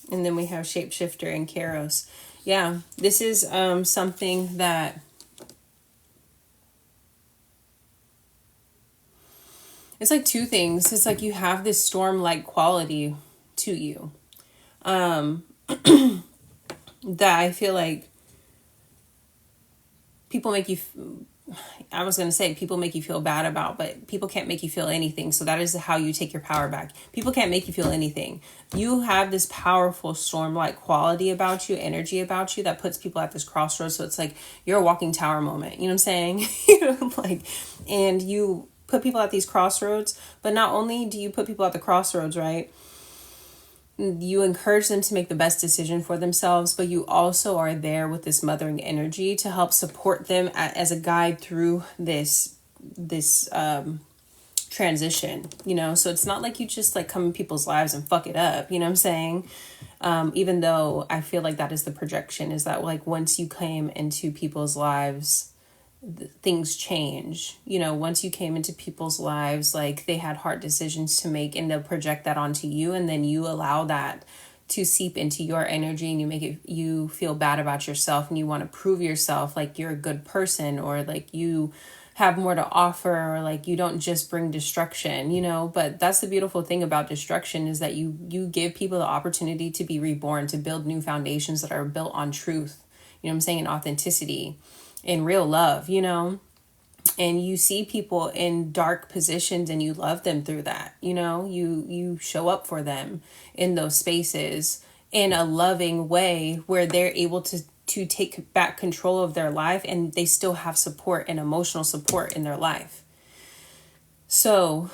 And then we have Shapeshifter and Kairos. Yeah, this is something that it's like two things. It's like you have this storm-like quality to you that I feel like people make you... I was going to say people make you feel bad about, but people can't make you feel anything. So that is how you take your power back. People can't make you feel anything. You have this powerful storm-like quality about you, energy about you that puts people at this crossroads. So it's like you're a walking tower moment. You know what I'm saying? And you put people at these crossroads, but not only do you put people at the crossroads, right? You encourage them to make the best decision for themselves, but you also are there with this mothering energy to help support them as a guide through this transition, you know? So it's not like you just like come in people's lives and fuck it up, you know what I'm saying? Even though I feel like that is the projection, is that like once you came into people's lives, things change. You know, once you came into people's lives, like they had hard decisions to make, and they'll project that onto you, and then you allow that to seep into your energy, and you feel bad about yourself, and you want to prove yourself like you're a good person, or like you have more to offer, or like you don't just bring destruction, you know. But that's the beautiful thing about destruction, is that you give people the opportunity to be reborn, to build new foundations that are built on truth, you know what I'm saying, and authenticity, and real love, you know. And you see people in dark positions and you love them through that, you know. You show up for them in those spaces in a loving way, where they're able to take back control of their life, and they still have support and emotional support in their life. So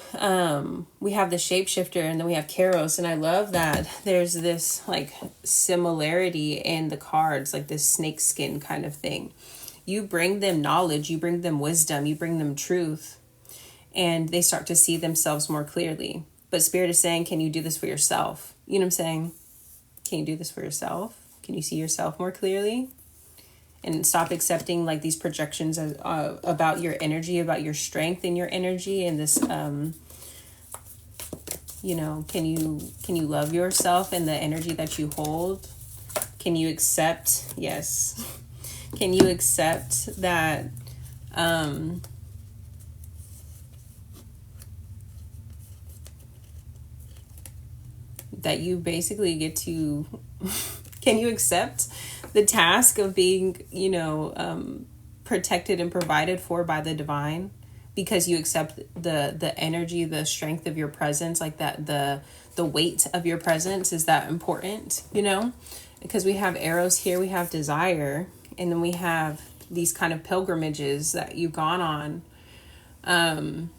we have the shapeshifter, and then we have Kairos, and I love that there's this like similarity in the cards, like this snake skin kind of thing. You bring them knowledge, you bring them wisdom, you bring them truth, and they start to see themselves more clearly. But Spirit is saying, can you do this for yourself? You know what I'm saying? Can you do this for yourself? Can you see yourself more clearly? And stop accepting like these projections about your energy, about your strength in your energy, and this, you know, can you love yourself and the energy that you hold? Can you accept? Yes. Can you accept that that you basically get to can you accept the task of being, you know, protected and provided for by the divine, because you accept the energy, the strength of your presence, like that the weight of your presence is that important, you know? Because we have arrows here, we have desire, and then we have these kind of pilgrimages that you've gone on.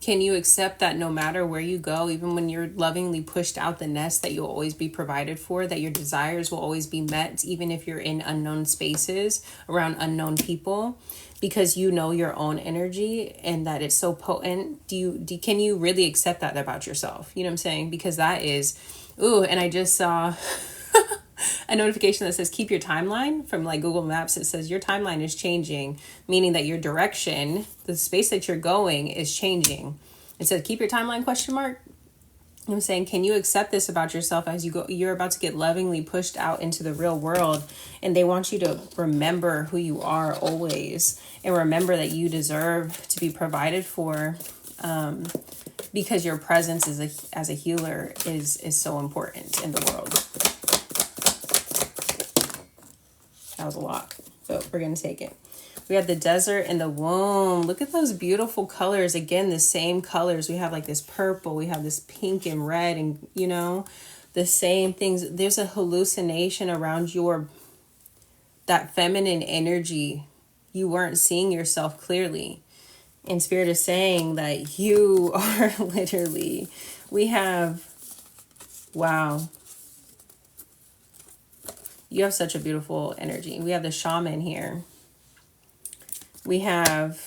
Can you accept that no matter where you go, even when you're lovingly pushed out the nest, that you'll always be provided for, that your desires will always be met, even if you're in unknown spaces around unknown people, because you know your own energy and that it's so potent? Can you really accept that about yourself? You know what I'm saying? Because that is, and I just saw a notification that says keep your timeline from like Google Maps. It says your timeline is changing, meaning that your direction, the space that you're going, is changing. It says keep your timeline question mark. I'm saying, can you accept this about yourself as you go? You're about to get lovingly pushed out into the real world, and they want you to remember who you are always, and remember that you deserve to be provided for, because your presence as a healer is so important in the world. That was a lot, but we're going to take it. We have the desert and the womb. Look at those beautiful colors. Again, the same colors. We have like this purple. We have this pink and red, and, you know, the same things. There's a hallucination around that feminine energy. You weren't seeing yourself clearly. And Spirit is saying that you are literally, we have, wow. You have such a beautiful energy. We have the shaman here. We have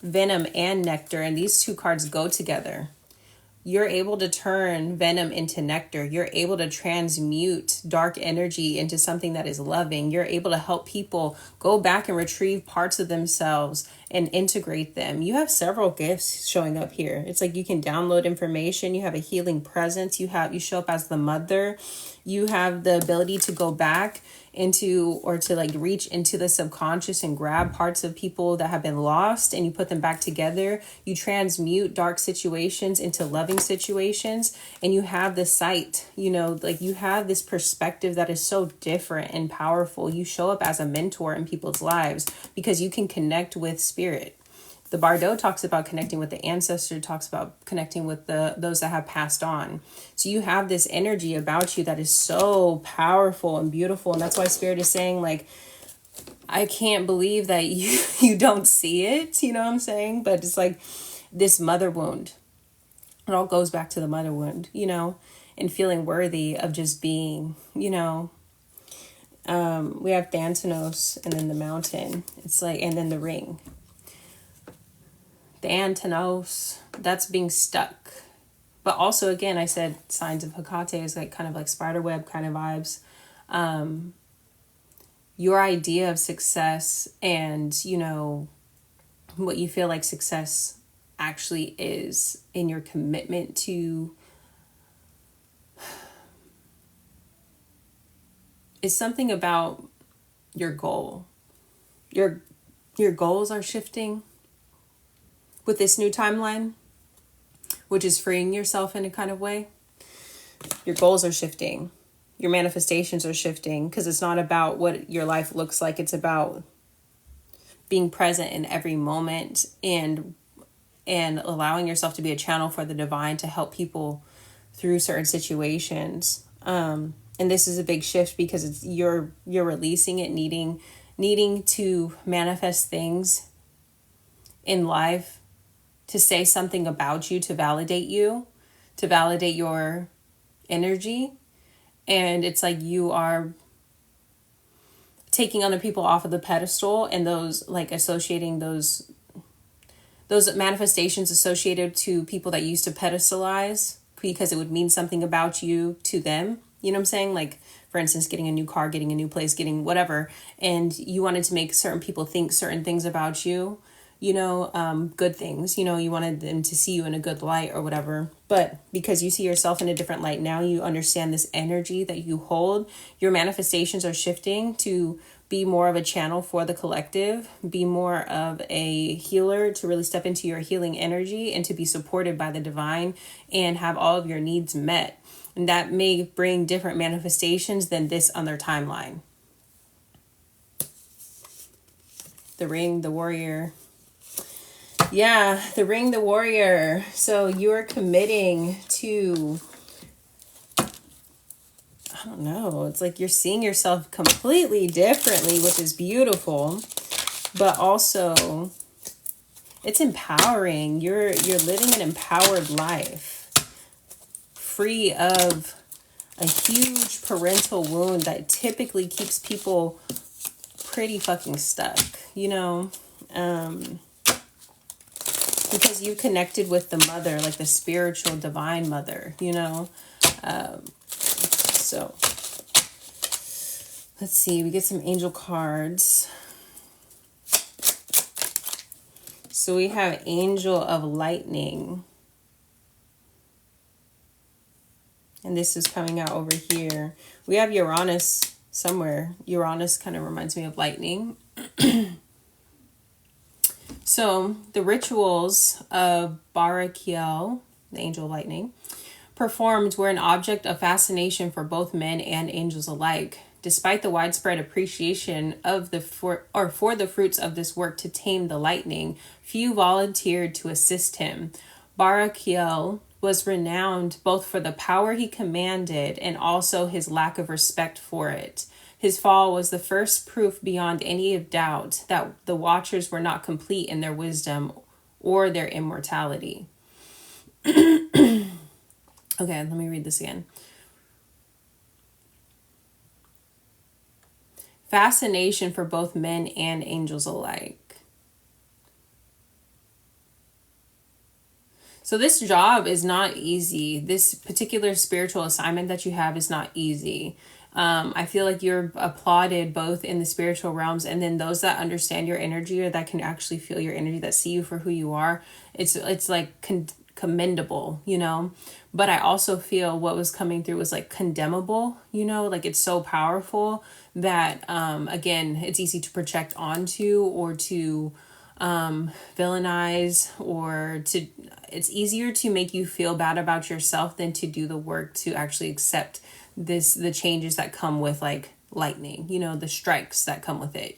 venom and nectar, and these two cards go together. You're able to turn venom into nectar. You're able to transmute dark energy into something that is loving. You're able to help people go back and retrieve parts of themselves and integrate them. You have several gifts showing up here. It's like you can download information. You have a healing presence. You show up as the mother. You have the ability to go back into, or to like reach into the subconscious and grab parts of people that have been lost, and you put them back together. You transmute dark situations into loving situations, and you have the sight, you know, like you have this perspective that is so different and powerful. You show up as a mentor in people's lives because you can connect with spirit. The Bardo talks about connecting with the ancestor, talks about connecting with those that have passed on. So you have this energy about you that is so powerful and beautiful. And that's why Spirit is saying, like, I can't believe that you don't see it. You know what I'm saying? But it's like this mother wound. It all goes back to the mother wound, you know, and feeling worthy of just being, you know. We have Thanatos and then the mountain. It's like, and then the ring. The Antenos, that's being stuck. But also, again, I said signs of Hecate is like kind of like spider web kind of vibes. your idea of success and, what you feel like success actually is in your commitment to is something about your goal. Your goals are shifting with this new timeline, which is freeing yourself in a kind of way. Your goals are shifting. Your manifestations are shifting because it's not about what your life looks like. It's about being present in every moment and allowing yourself to be a channel for the divine to help people through certain situations. And this is a big shift because it's you're releasing it, needing to manifest things in life to say something about you, to validate your energy. And it's like you are taking other people off of the pedestal, and those like associating those manifestations associated to people that used to pedestalize because it would mean something about you to them. You know what I'm saying? Like, for instance, getting a new car, getting a new place, getting whatever. And you wanted to make certain people think certain things about you, good things, you wanted them to see you in a good light or whatever. But because you see yourself in a different light now, you understand this energy that you hold, your manifestations are shifting to be more of a channel for the collective, be more of a healer, to really step into your healing energy and to be supported by the divine and have all of your needs met. And that may bring different manifestations than this on their timeline. The ring, the warrior. Yeah, the ring, the warrior. So you're committing to, I don't know, it's like you're seeing yourself completely differently, which is beautiful, but also it's empowering. You're living an empowered life, free of a huge parental wound that typically keeps people pretty fucking stuck, because you connected with the mother, like the spiritual divine mother, so let's see, we get some angel cards. So we have Angel of Lightning. And this is coming out over here. We have Uranus somewhere. Uranus kind of reminds me of lightning. So the rituals of Barakiel, the angel of lightning, performed were an object of fascination for both men and angels alike. Despite the widespread appreciation of for the fruits of this work to tame the lightning, few volunteered to assist him. Barakiel was renowned both for the power he commanded and also his lack of respect for it. His fall was the first proof beyond any doubt that the Watchers were not complete in their wisdom or their immortality. Okay, let me read this again. Fascination for both men and angels alike. So this job is not easy. This particular spiritual assignment that you have is not easy. I feel like you're applauded both in the spiritual realms and then those that understand your energy or that can actually feel your energy, that see you for who you are. It's like commendable, but I also feel what was coming through was like condemnable, like it's so powerful that, again, it's easy to project onto or to villainize or it's easier to make you feel bad about yourself than to do the work to actually accept the changes that come with like lightning, the strikes that come with it,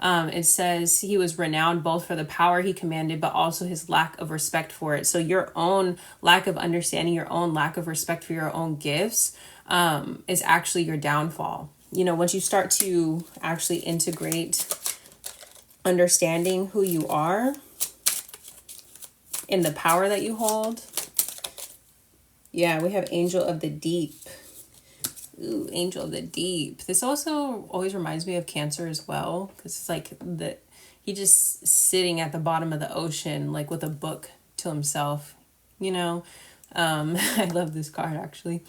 it says he was renowned both for the power he commanded, but also his lack of respect for it. So your own lack of understanding, your own lack of respect for your own gifts, is actually your downfall. Once you start to actually integrate understanding who you are and the power that you hold. Yeah, we have Angel of the Deep. Ooh, Angel of the Deep. This also always reminds me of Cancer as well, because it's like he just sitting at the bottom of the ocean, like with a book to himself. I love this card actually.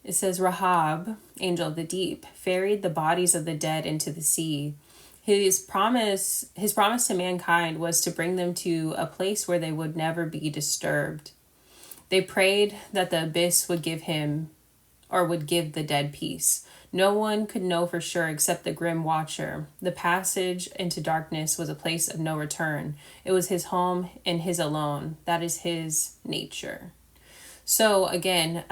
It says, Rahab, angel of the deep, ferried the bodies of the dead into the sea. His promise to mankind was to bring them to a place where they would never be disturbed. They prayed that the abyss would give the dead peace. No one could know for sure except the grim watcher. The passage into darkness was a place of no return. It was his home and his alone. That is his nature. So again,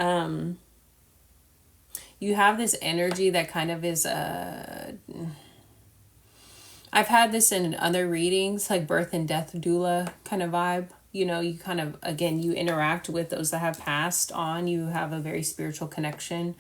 you have this energy that kind of is I've had this in other readings, like birth and death doula kind of vibe. You know, you kind of, again, you interact with those that have passed on. You have a very spiritual connection.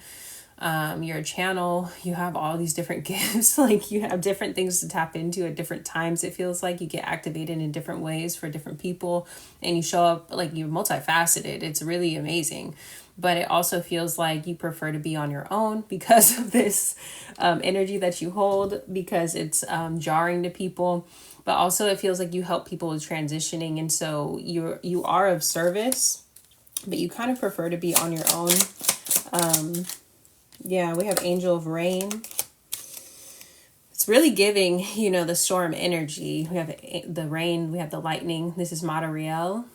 You're a channel. You have all these different gifts. Like, you have different things to tap into at different times. It feels like you get activated in different ways for different people. And you show up like you're multifaceted. It's really amazing. But it also feels like you prefer to be on your own because of this energy that you hold, because it's jarring to people. But also it feels like you help people with transitioning. And so you are of service, but you kind of prefer to be on your own. Yeah, we have Angel of Rain. It's really giving, you know, the storm energy. We have the rain, we have the lightning. This is Madariel.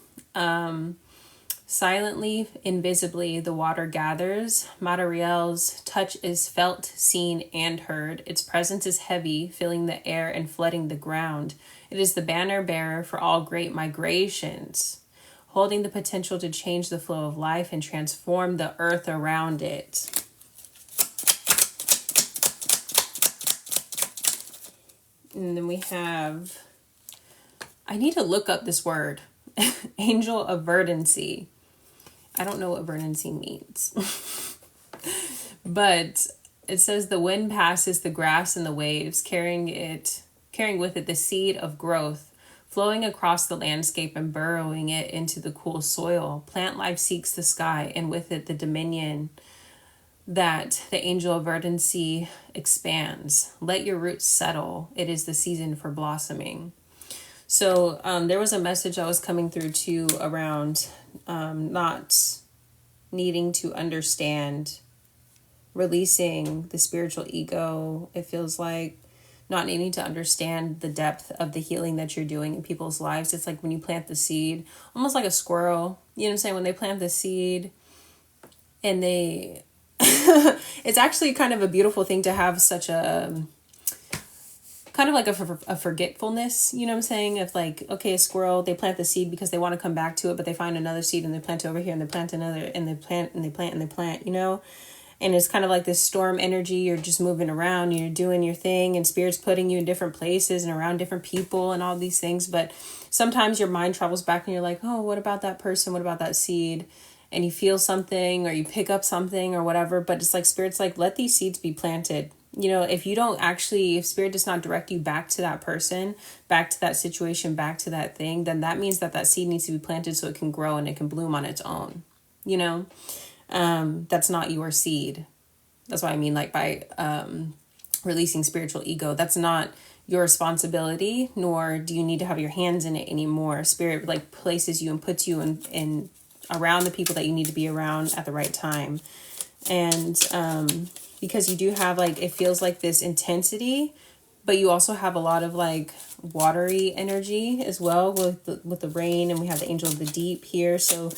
Silently, invisibly, the water gathers. Madariel's touch is felt, seen, and heard. Its presence is heavy, filling the air and flooding the ground. It is the banner bearer for all great migrations, holding the potential to change the flow of life and transform the earth around it. And then we have, I need to look up this word, angel of verdancy. I don't know what verdancy means. But it says the wind passes the grass and the waves, carrying with it the seed of growth, flowing across the landscape and burrowing it into the cool soil. Plant life seeks the sky, and with it the dominion that the angel of verdancy expands. Let your roots settle. It is the season for blossoming. So there was a message that was coming through too around not needing to understand, releasing the spiritual ego. It feels like not needing to understand the depth of the healing that you're doing in people's lives. It's like when you plant the seed, almost like a squirrel, you know what I'm saying? When they plant the seed and they, it's actually kind of a beautiful thing to have such a, kind of like a forgetfulness, you know what I'm saying? If like, okay, a squirrel, they plant the seed because they want to come back to it, but they find another seed and they plant it over here and they plant another and they plant and they plant and they plant, you know? And it's kind of like this storm energy. You're just moving around, you're doing your thing, and spirit's putting you in different places and around different people and all these things. But sometimes your mind travels back and you're like, oh, what about that person? What about that seed? And you feel something or you pick up something or whatever. But it's like spirit's like, let these seeds be planted. You know, if spirit does not direct you back to that person, back to that situation, back to that thing, then that means that seed needs to be planted so it can grow and it can bloom on its own, you know? That's not your seed. That's what I mean, like by releasing spiritual ego. That's not your responsibility, nor do you need to have your hands in it anymore. Spirit like places you and puts you in around the people that you need to be around at the right time. And because you do have like, it feels like this intensity, but you also have a lot of like watery energy as well with the rain, and we have the angel of the deep here. So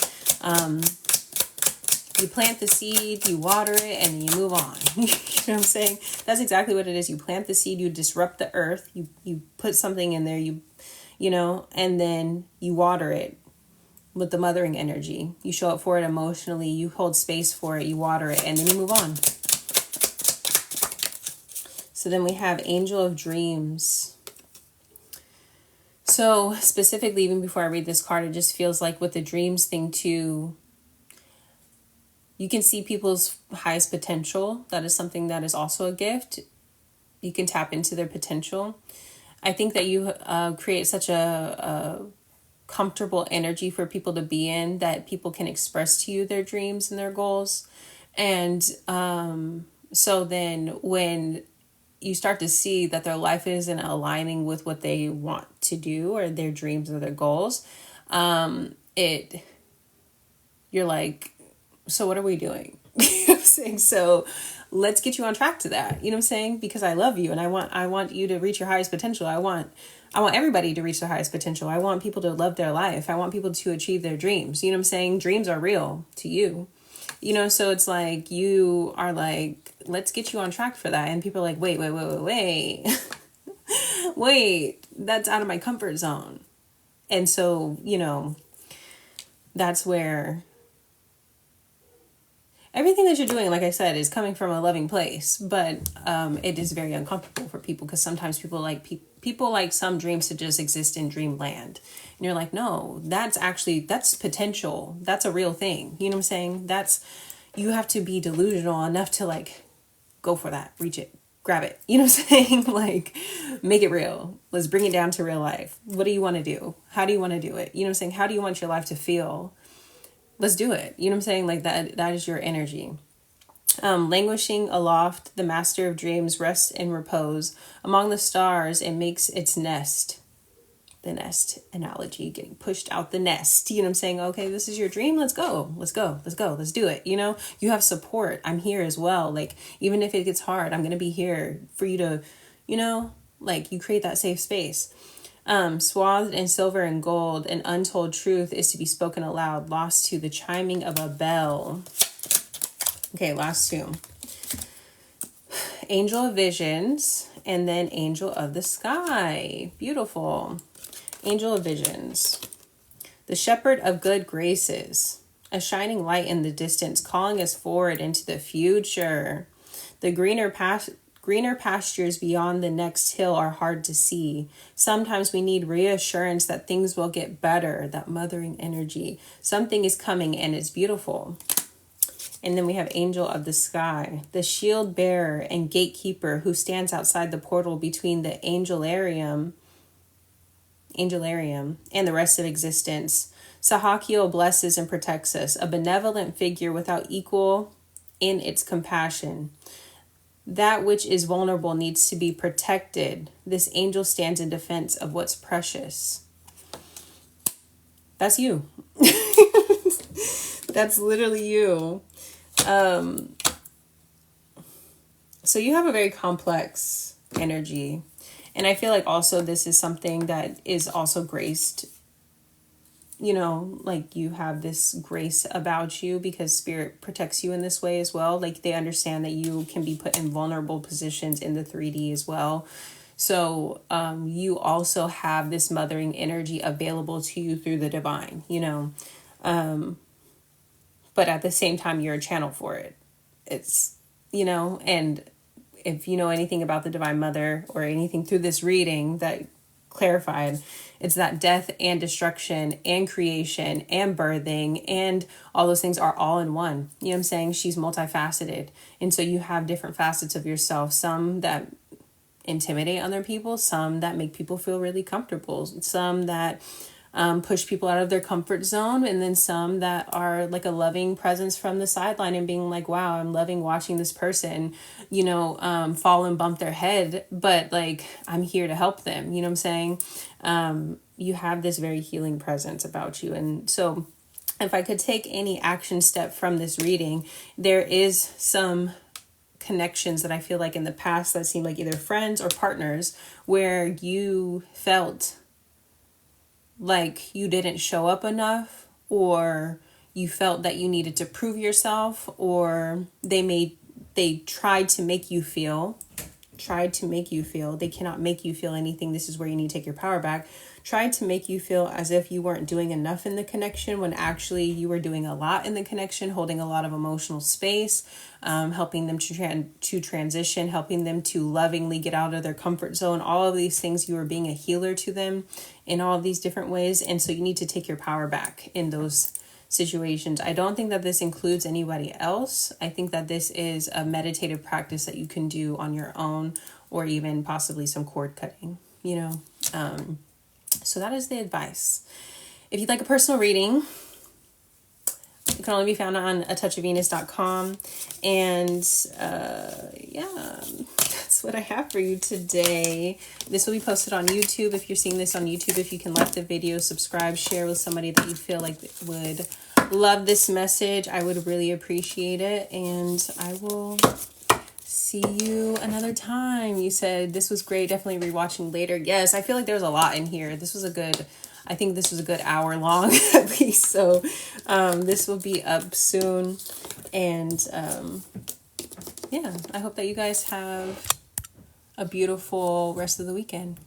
you plant the seed, you water it, and then you move on. You know what I'm saying? That's exactly what it is. You plant the seed, you disrupt the earth, you put something in there, you know, and then you water it with the mothering energy. You show up for it emotionally, you hold space for it, you water it, and then you move on. So then we have Angel of Dreams. So specifically, even before I read this card, it just feels like with the dreams thing too, you can see people's highest potential. That is something that is also a gift. You can tap into their potential. I think that you create such a comfortable energy for people to be in, that people can express to you their dreams and their goals. And so then when you start to see that their life isn't aligning with what they want to do or their dreams or their goals, you're like, so what are we doing? You know what I'm saying? So let's get you on track to that. You know what I'm saying? Because I love you and I want you to reach your highest potential. I want everybody to reach their highest potential. I want people to love their life. I want people to achieve their dreams. You know what I'm saying? Dreams are real to you. You know, so it's like you are like, let's get you on track for that. And people are like, wait. Wait, that's out of my comfort zone. And so, you know, that's where everything that you're doing, like I said, is coming from a loving place. But it is very uncomfortable for people because sometimes people like some dreams to just exist in dreamland. And you're like, no, that's potential. That's a real thing. You know what I'm saying? You have to be delusional enough to like go for that, reach it, grab it. You know what I'm saying? Like, make it real. Let's bring it down to real life. What do you want to do? How do you want to do it? You know what I'm saying? How do you want your life to feel? Let's do it. You know what I'm saying? Like that is your energy. Languishing aloft, the master of dreams rests in repose. Among the stars, it makes its nest. The nest analogy, getting pushed out the nest. You know what I'm saying? Okay, this is your dream. Let's go. Let's do it. You know, you have support. I'm here as well. Like, even if it gets hard, I'm going to be here for you to, you know, like, you create that safe space. Swathed in silver and gold, an untold truth is to be spoken aloud, lost to the chiming of a bell. Okay, last two. Angel of Visions, and then Angel of the Sky. Beautiful. Angel of Visions. The shepherd of good graces, a shining light in the distance, calling us forward into the future. The greener pastures beyond the next hill are hard to see. Sometimes we need reassurance that things will get better, that mothering energy. Something is coming and it's beautiful. And then we have Angel of the Sky, the shield bearer and gatekeeper who stands outside the portal between the angelarium and the rest of existence. Sahakyo blesses and protects us, a benevolent figure without equal in its compassion. That which is vulnerable needs to be protected. This angel stands in defense of what's precious. That's you. That's literally you. So you have a very complex energy. And I feel like also this is something that is also graced, you know, like you have this grace about you because spirit protects you in this way as well. Like they understand that you can be put in vulnerable positions in the 3D as well. So you also have this mothering energy available to you through the divine, you know, but at the same time, you're a channel for it. It's, you know, and if you know anything about the Divine Mother or anything through this reading that clarified, it's that death and destruction and creation and birthing and all those things are all in one. You know what I'm saying? She's multifaceted. And so you have different facets of yourself, some that intimidate other people, some that make people feel really comfortable, some that push people out of their comfort zone, and then some that are like a loving presence from the sideline and being like, wow, I'm loving watching this person, you know, fall and bump their head, but like I'm here to help them. You know what I'm saying? You have this very healing presence about you. And so if I could take any action step from this reading, there is some connections that I feel like in the past that seemed like either friends or partners where you felt like you didn't show up enough, or you felt that you needed to prove yourself, or they tried to make you feel, they cannot make you feel anything. This is where you need to take your power back. Tried to make you feel as if you weren't doing enough in the connection when actually you were doing a lot in the connection, holding a lot of emotional space, helping them to transition, helping them to lovingly get out of their comfort zone. All of these things, you were being a healer to them in all of these different ways. And so you need to take your power back in those situations. I don't think that this includes anybody else. I think that this is a meditative practice that you can do on your own, or even possibly some cord cutting, you know. So that is the advice. If you'd like a personal reading, it can only be found on atouchofvenus.com. And yeah, that's what I have for you today. This will be posted on YouTube. If you're seeing this on YouTube, if you can like the video, subscribe, share with somebody that you feel like would love this message. I would really appreciate it. And I will see you another time. You said this was great. Definitely rewatching later. Yes, I feel like there was a lot in here. I think this was a good hour long at least. So this will be up soon. And yeah, I hope that you guys have a beautiful rest of the weekend.